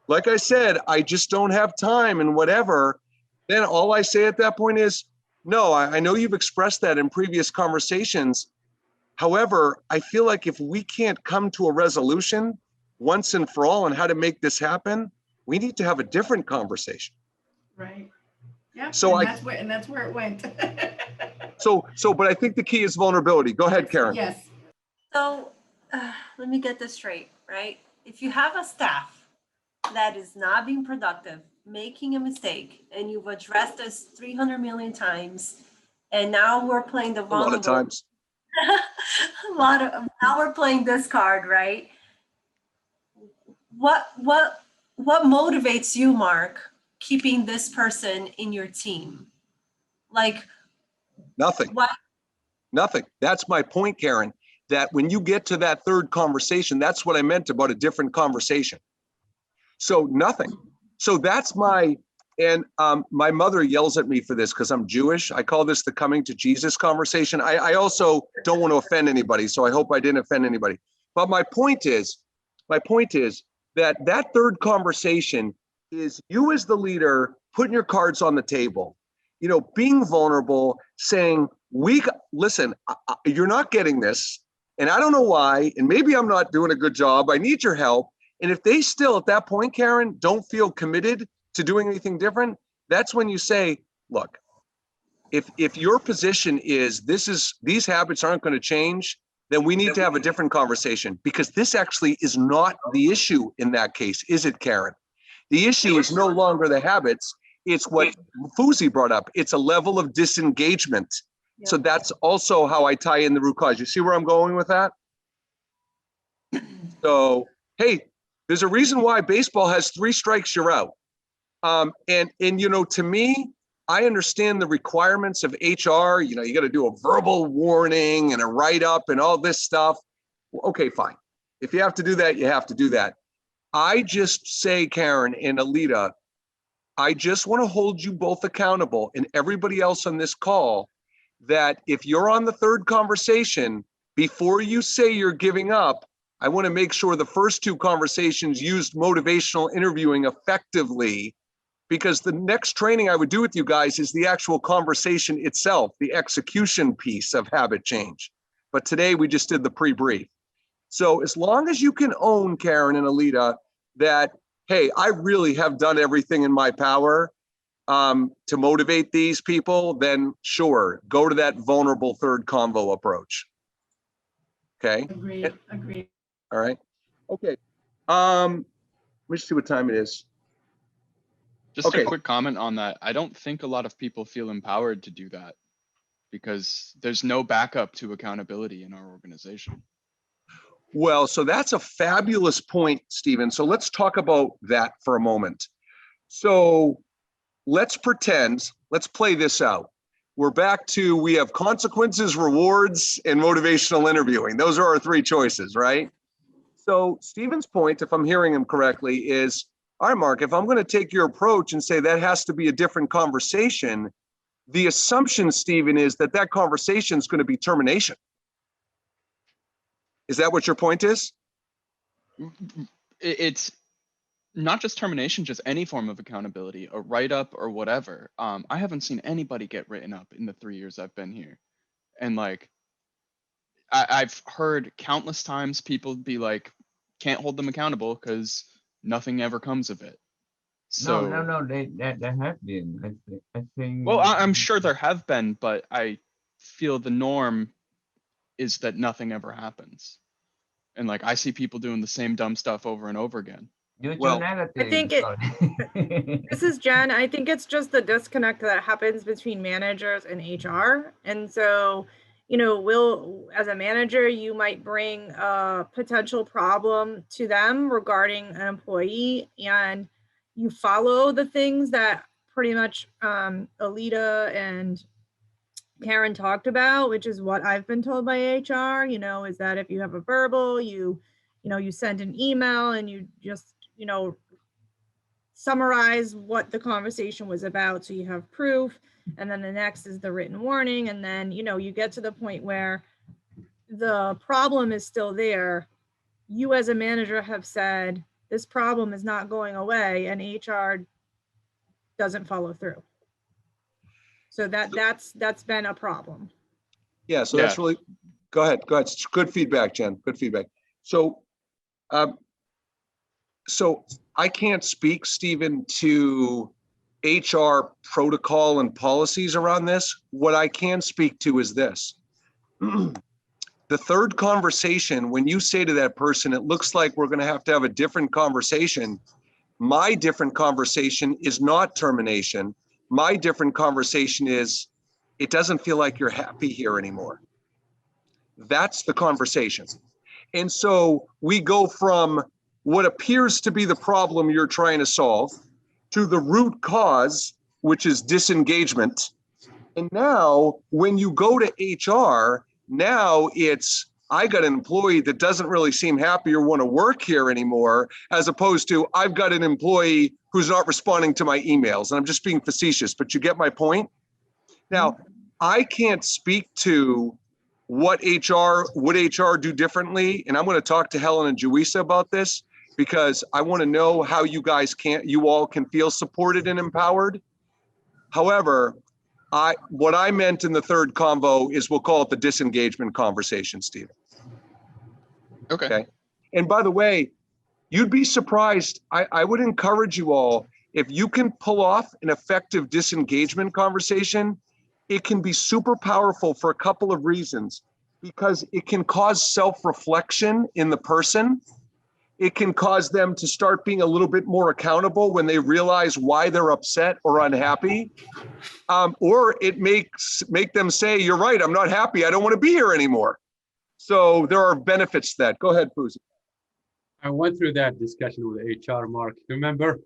like I said, I just don't have time and whatever, then all I say at that point is, no, I know you've expressed that in previous conversations. However, I feel like if we can't come to a resolution once and for all on how to make this happen, we need to have a different conversation. Right. Yeah. So and that's where it went. But I think the key is vulnerability. Go ahead, Karen. Yes. So let me get this straight, right? If you have a staff that is not being productive, making a mistake, and you've addressed this 300 million times, and now we're playing the vulnerable. A lot of times. Now we're playing this card, right? What motivates you, Mark, keeping this person in your team? Like nothing. What? Nothing. That's my point, Karen. that when you get to that third conversation, that's what I meant about a different conversation. So nothing. So that's my mother yells at me for this because I'm Jewish. I call this the coming to Jesus conversation. I also don't want to offend anybody, so I hope I didn't offend anybody. But my point is that that third conversation is you as the leader putting your cards on the table, you know, being vulnerable, saying, listen, you're not getting this, and I don't know why, and maybe I'm not doing a good job. I need your help. And if they still, at that point, Karen, don't feel committed to doing anything different, that's when you say, look, if your position is these habits aren't going to change, then we need to have a different conversation, because this actually is not the issue in that case, is it, Karen? The issue is no longer the habits. It's what Fuzi brought up. It's a level of disengagement. Yep. So that's also how I tie in the root cause. You see where I'm going with that? So, hey, there's a reason why baseball has 3 strikes, you're out. And you know, to me, I understand the requirements of HR. You know, you got to do a verbal warning and a write-up and all this stuff. Okay, fine. If you have to do that, you have to do that. I just say, Karen and Alita, I just want to hold you both accountable, and everybody else on this call, that if you're on the third conversation, before you say you're giving up, I want to make sure the first 2 conversations used motivational interviewing effectively, because the next training I would do with you guys is the actual conversation itself, the execution piece of habit change. But today we just did the pre-brief. So as long as you can own, Karen and Alita, that, hey, I really have done everything in my power to motivate these people, then sure, go to that vulnerable third convo approach. Okay. Agreed. All right. Okay. Let me see what time it is. Just a quick comment on that. I don't think a lot of people feel empowered to do that because there's no backup to accountability in our organization. Well, so that's a fabulous point, Stephen. So let's talk about that for a moment. So let's play this out. We're back to, we have consequences, rewards, and motivational interviewing. Those are our 3 choices, right? So Stephen's point, if I'm hearing him correctly, is, all right, Mark, if I'm going to take your approach and say that has to be a different conversation, the assumption, Stephen, is that that conversation is going to be termination. Is that what your point is? It's not just termination, just any form of accountability, a write-up or whatever. I haven't seen anybody get written up in the 3 years I've been here. And like, I've heard countless times people be like, can't hold them accountable because nothing ever comes of it. So No, there have been. I think. Well, I'm sure there have been, but I feel the norm is that nothing ever happens. And like, I see people doing the same dumb stuff over and over again. Well, I think this is Jen. I think it's just the disconnect that happens between managers and HR. And so, you know, as a manager, you might bring a potential problem to them regarding an employee, and you follow the things that pretty much Alita and Karen talked about, which is what I've been told by HR, you know, is that if you have a verbal, you send an email and you just, you know, summarize what the conversation was about, so you have proof. And then the next is the written warning. And then, you know, you get to the point where the problem is still there. You as a manager have said, this problem is not going away, and HR doesn't follow through. So that's been a problem. Yeah, so that's really, go ahead. It's good feedback, Jen, good feedback. So, so I can't speak, Stephen, to HR protocol and policies around this. What I can speak to is this. The third conversation, when you say to that person, it looks like we're going to have a different conversation. My different conversation is not termination. My different conversation is, it doesn't feel like you're happy here anymore. That's the conversation. And so we go from what appears to be the problem you're trying to solve to the root cause, which is disengagement. And now when you go to HR, now it's, I got an employee that doesn't really seem happy or want to work here anymore, as opposed to I've got an employee who's not responding to my emails. And I'm just being facetious, but you get my point? Now, I can't speak to what would HR do differently. And I'm going to talk to Helen and Juisa about this because I want to know how you all can feel supported and empowered. However, what I meant in the third convo is we'll call it the disengagement conversation, Steve. Okay. And by the way, you'd be surprised. I would encourage you all, if you can pull off an effective disengagement conversation, it can be super powerful for a couple of reasons, because it can cause self-reflection in the person. It can cause them to start being a little bit more accountable when they realize why they're upset or unhappy. Or it make them say, you're right, I'm not happy, I don't want to be here anymore. So there are benefits to that. Go ahead, Fuzi. I went through that discussion with HR, Mark, remember?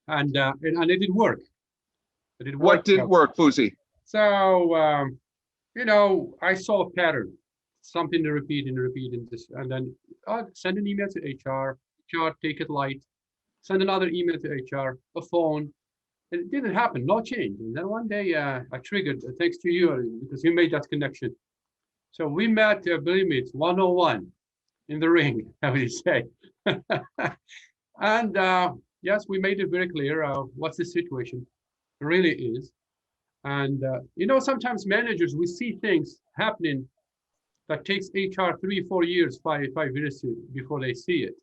And it didn't work. What didn't work, Fuzi? So, you know, I saw a pattern, something to repeat and repeat and then send an email to HR, take it light, send another email to HR, a phone. And it didn't happen, no change. And then one day I triggered, thanks to you, because you made that connection. So we met, believe me, it's 101 in the ring, how would you say? And yes, we made it very clear what's the situation really is. And you know, sometimes managers, we see things happening that takes HR 3-4 years, five years before they see it.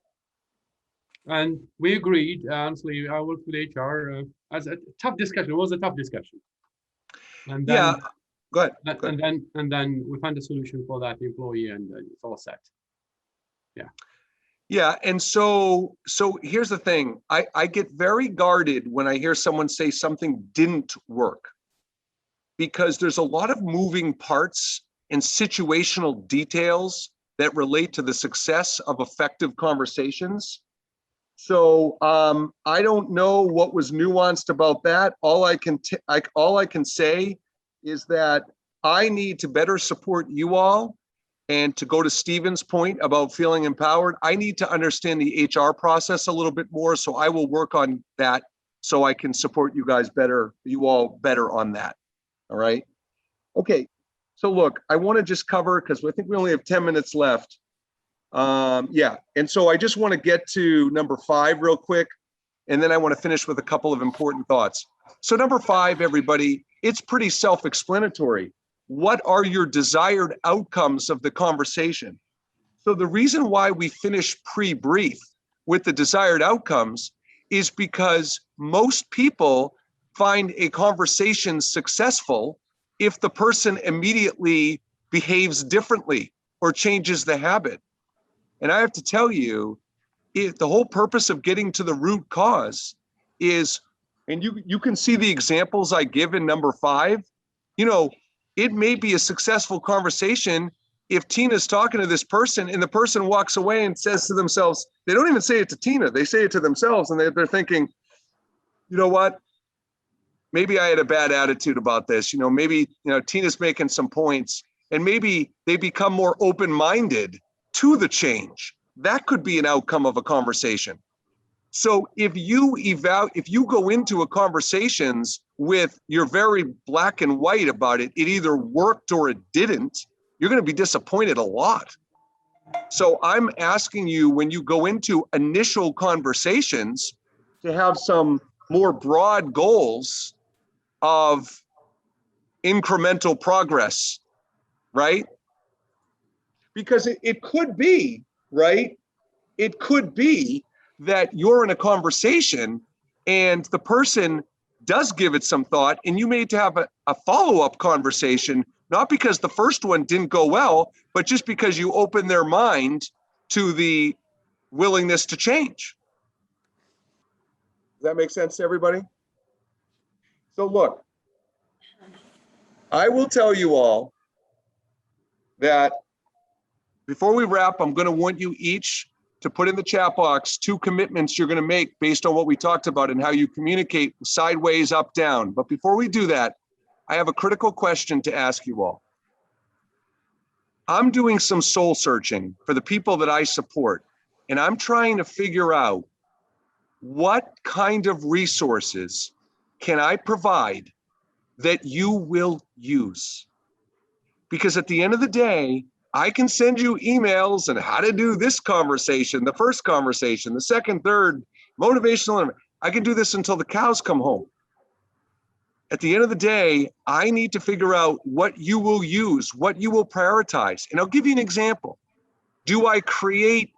And we agreed, honestly, I worked with HR as a tough discussion. It was a tough discussion. And then, yeah, go ahead. And then we found a solution for that employee, and it's all set. Yeah. Yeah, and so here's the thing. I get very guarded when I hear someone say something didn't work, because there's a lot of moving parts and situational details that relate to the success of effective conversations. So I don't know what was nuanced about that. All I can say is that I need to better support you all. And to go to Stephen's point about feeling empowered, I need to understand the HR process a little bit more. So I will work on that so I can support you guys better, you all better on that. All right. Okay. So look, I want to just cover, because I think we only have 10 minutes left. Yeah. And so I just want to get to number 5 real quick. And then I want to finish with a couple of important thoughts. So number 5, everybody, it's pretty self-explanatory. What are your desired outcomes of the conversation? So the reason why we finish pre-brief with the desired outcomes is because most people find a conversation successful if the person immediately behaves differently or changes the habit. And I have to tell you, if the whole purpose of getting to the root cause is, and you can see the examples I give in number 5, you know, it may be a successful conversation if Tina's talking to this person and the person walks away and says to themselves, they don't even say it to Tina, they say it to themselves, and they're thinking, you know what, maybe I had a bad attitude about this, you know, maybe, you know, Tina's making some points, and maybe they become more open-minded to the change. That could be an outcome of a conversation. So if you go into a conversations with, you're very black and white about it, it either worked or it didn't, you're going to be disappointed a lot. So I'm asking you, when you go into initial conversations, to have some more broad goals of incremental progress, right? Because it could be, right? It could be that you're in a conversation and the person does give it some thought, and you may need to have a follow-up conversation, not because the first one didn't go well, but just because you open their mind to the willingness to change. Does that make sense to everybody? So look, I will tell you all that before we wrap, I'm going to want you each to put in the chat box 2 commitments you're going to make based on what we talked about and how you communicate sideways, up, down. But before we do that, I have a critical question to ask you all. I'm doing some soul searching for the people that I support, and I'm trying to figure out what kind of resources can I provide that you will use. Because at the end of the day, I can send you emails and how to do this conversation, the first conversation, the second, third, motivational. I can do this until the cows come home. At the end of the day, I need to figure out what you will use, what you will prioritize. And I'll give you an example. Do I create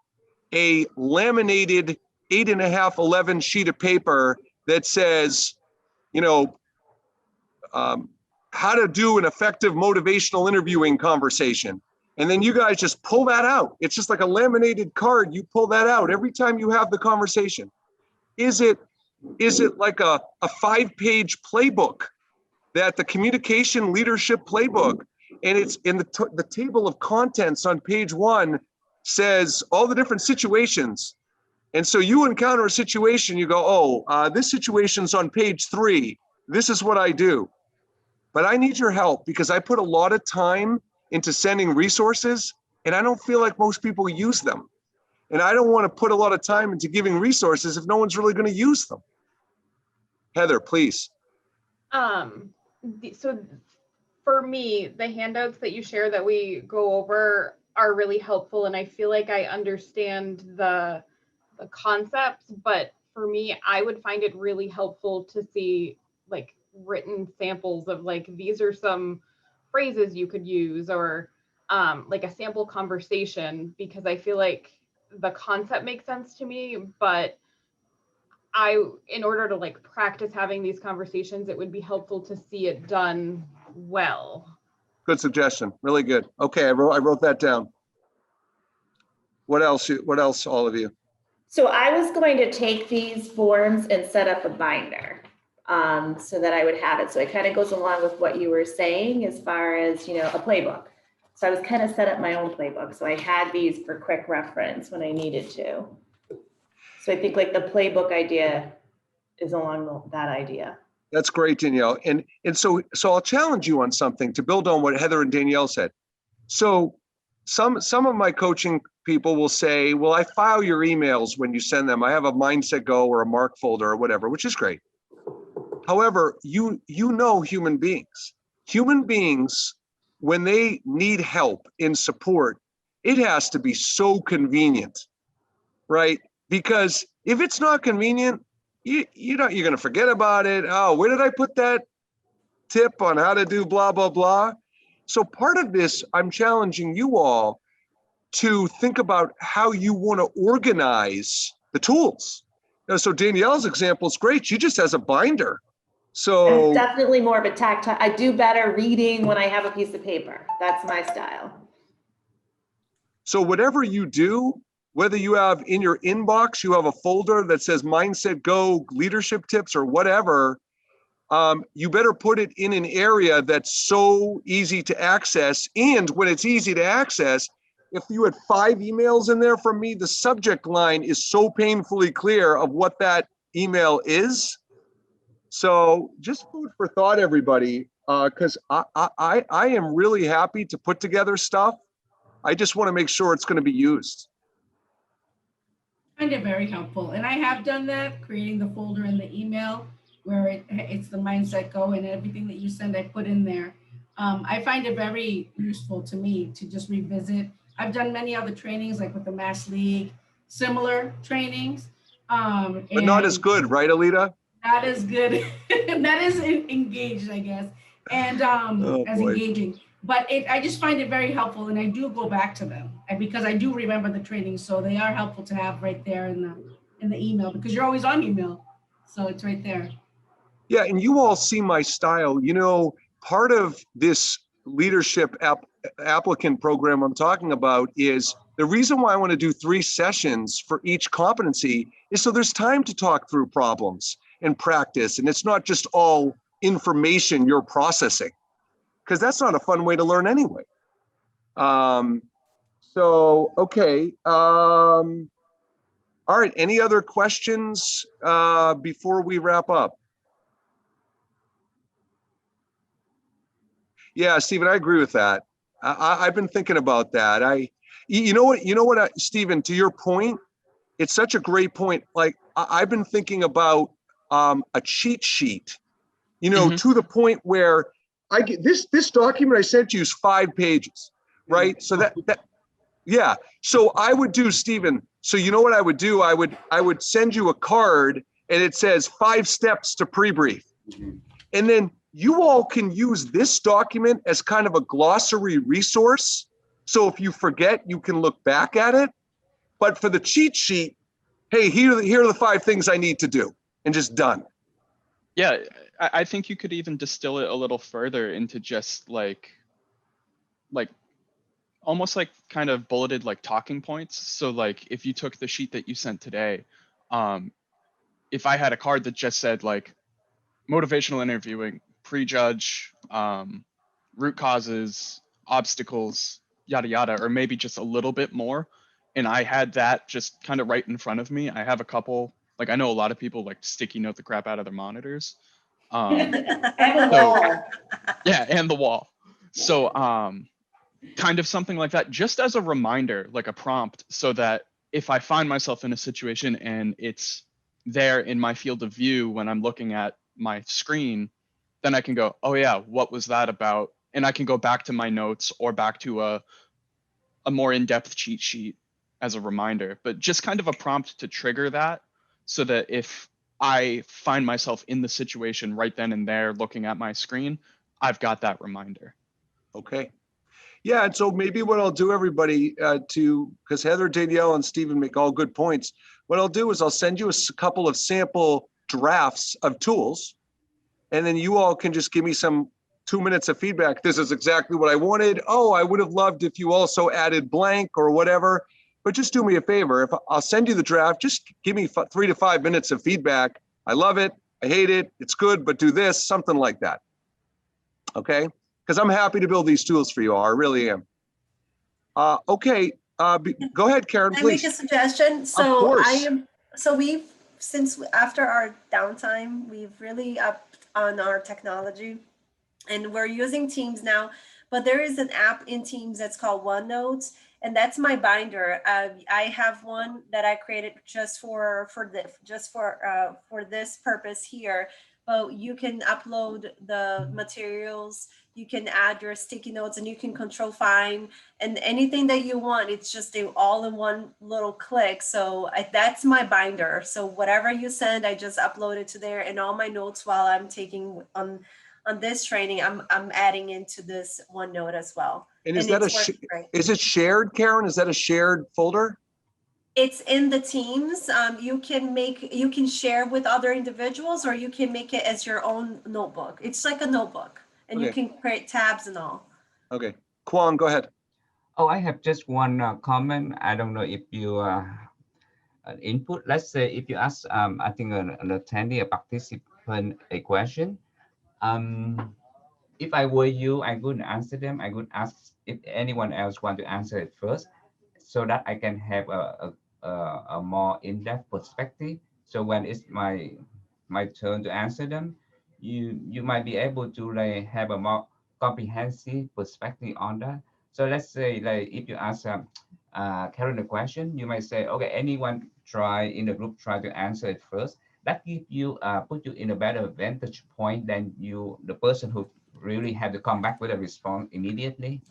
a laminated 8.5, 11 sheet of paper that says, you know, how to do an effective motivational interviewing conversation? And then you guys just pull that out. It's just like a laminated card. You pull that out every time you have the conversation. Is it like a 5-page playbook, that the communication leadership playbook, and it's in the table of contents on page 1 says all the different situations. And so you encounter a situation, you go, oh, this situation's on page 3. This is what I do. But I need your help because I put a lot of time into sending resources and I don't feel like most people use them. And I don't want to put a lot of time into giving resources if no one's really going to use them. Heather, please. So for me, the handouts that you share that we go over are really helpful, and I feel like I understand the concepts, but for me, I would find it really helpful to see like written samples of like, these are some phrases you could use, or like a sample conversation, because I feel like the concept makes sense to me, but in order to like practice having these conversations, it would be helpful to see it done well. Good suggestion. Really good. Okay, I wrote that down. What else, all of you? So I was going to take these forms and set up a binder so that I would have it. So it kind of goes along with what you were saying as far as, you know, a playbook. So I was kind of set up my own playbook. So I had these for quick reference when I needed to. So I think like the playbook idea is along that idea. That's great, Danielle. And so I'll challenge you on something to build on what Heather and Danielle said. So some of my coaching people will say, well, I file your emails when you send them. I have a Mindset Go or a Mark folder or whatever, which is great. However, you know human beings. Human beings, when they need help in support, it has to be so convenient, right? Because if it's not convenient, you're going to forget about it. Oh, where did I put that tip on how to do blah, blah, blah? So part of this, I'm challenging you all to think about how you want to organize the tools. So Danielle's example is great. She just has a binder. So I'm definitely more of a tactile. I do better reading when I have a piece of paper. That's my style. So whatever you do, whether you have in your inbox, you have a folder that says Mindset Go, leadership tips, or whatever, you better put it in an area that's so easy to access. And when it's easy to access, if you had 5 emails in there from me, the subject line is so painfully clear of what that email is. So just food for thought, everybody, because I am really happy to put together stuff. I just want to make sure it's going to be used. I find it very helpful. And I have done that, creating the folder in the email where it's the Mindset Go, and everything that you send, I put in there. I find it very useful to me to just revisit. I've done many other trainings, like with the Mass League, similar trainings. But not as good, right, Alita? Not as good. Not as engaged, I guess, and as engaging. But I just find it very helpful, and I do go back to them because I do remember the trainings, so they are helpful to have right there in the email, because you're always on email, so it's right there. Yeah, and you all see my style. You know, part of this leadership applicant program I'm talking about is the reason why I want to do 3 sessions for each competency is so there's time to talk through problems and practice, and it's not just all information you're processing, because that's not a fun way to learn anyway. So, okay. All right, any other questions before we wrap up? Yeah, Stephen, I agree with that. I've been thinking about that. You know what, Stephen, to your point, it's such a great point. Like I've been thinking about a cheat sheet, to the point where I get this document I sent you is 5 pages, right? So yeah. So I would do, Stephen. So you know what I would do? I would send you a card and it says 5 steps to pre-brief. And then you all can use this document as kind of a glossary resource. So if you forget, you can look back at it. But for the cheat sheet, hey, here are the 5 things I need to do, and just done. Yeah, I think you could even distill it a little further into just like almost like kind of bulleted like talking points. So like if you took the sheet that you sent today, if I had a card that just said like motivational interviewing, prejudge, root causes, obstacles, yada yada, or maybe just a little bit more, and I had that just kind of right in front of me. I have a couple, like I know a lot of people like sticky note the crap out of their monitors. And the wall. Yeah, and the wall. So kind of something like that, just as a reminder, like a prompt, so that if I find myself in a situation and it's there in my field of view when I'm looking at my screen, then I can go, oh yeah, what was that about? And I can go back to my notes or back to a more in-depth cheat sheet as a reminder, but just kind of a prompt to trigger that, so that if I find myself in the situation right then and there looking at my screen, I've got that reminder. Okay. Yeah, and so maybe what I'll do, everybody, because Heather, Danielle, and Stephen make all good points. What I'll do is I'll send you a couple of sample drafts of tools, and then you all can just give me some 2 minutes of feedback. This is exactly what I wanted. Oh, I would have loved if you also added blank or whatever. But just do me a favor. If I'll send you the draft, just give me 3 to 5 minutes of feedback. I love it. I hate it. It's good, but do this, something like that. Okay? Because I'm happy to build these tools for you all. I really am. Okay. Go ahead, Karen, Can I please. make a suggestion? Of So course. since after our downtime, we've really upped on our technology, and we're using Teams now, but there is an app in Teams that's called Onenote, and that's my binder. I have one that I created just for this purpose here. But you can upload the materials, you can add your sticky notes, and you can control find and anything that you want. It's just all in one little click. So that's my binder. So whatever you send, I just upload it to there, and all my notes while I'm taking on this training, I'm adding into this OneNote as well. And is that is it shared, Karen? Is that a shared folder? It's in the Teams. You can share with other individuals, or you can make it as your own notebook. It's like a notebook, and you can create tabs and all. Okay, Kwong, go ahead. Oh, I have just one comment. I don't know if you input. Let's say if you ask, I think an attendee, a participant, a question. If I were you, I wouldn't answer them. I would ask if anyone else want to answer it first, so that I can have a more in-depth perspective. So when it's my turn to answer them, you might be able to like have a more comprehensive perspective on that. So let's say like if you ask Karen a question, you might say, okay, anyone in the group try to answer it first. That gives you put you in a better vantage point than the person who really had to come back with a response immediately.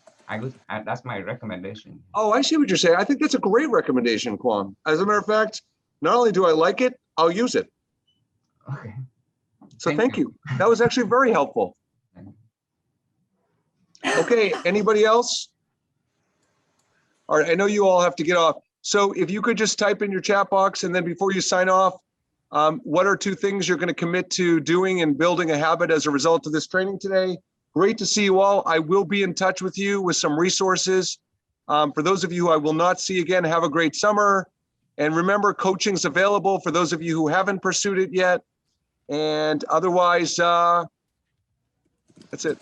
That's my recommendation. Oh, I see what you're saying. I think that's a great recommendation, Kwong. As a matter of fact, not only do I like it, I'll use it. Okay. So thank you. That was actually very helpful. Okay, anybody else? All right, I know you all have to get off. So if you could just type in your chat box, and then before you sign off, what are 2 things you're going to commit to doing and building a habit as a result of this training today? Great to see you all. I will be in touch with you with some resources. For those of you who I will not see again, have a great summer. And remember, coaching's available for those of you who haven't pursued it yet. And otherwise, that's it.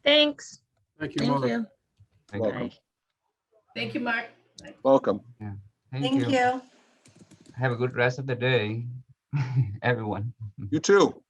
Thanks. Thank you, Thank Mark. you. Welcome. Thank you, Mark. Welcome. Yeah. Thank you. Have a good rest of the day, everyone. You too.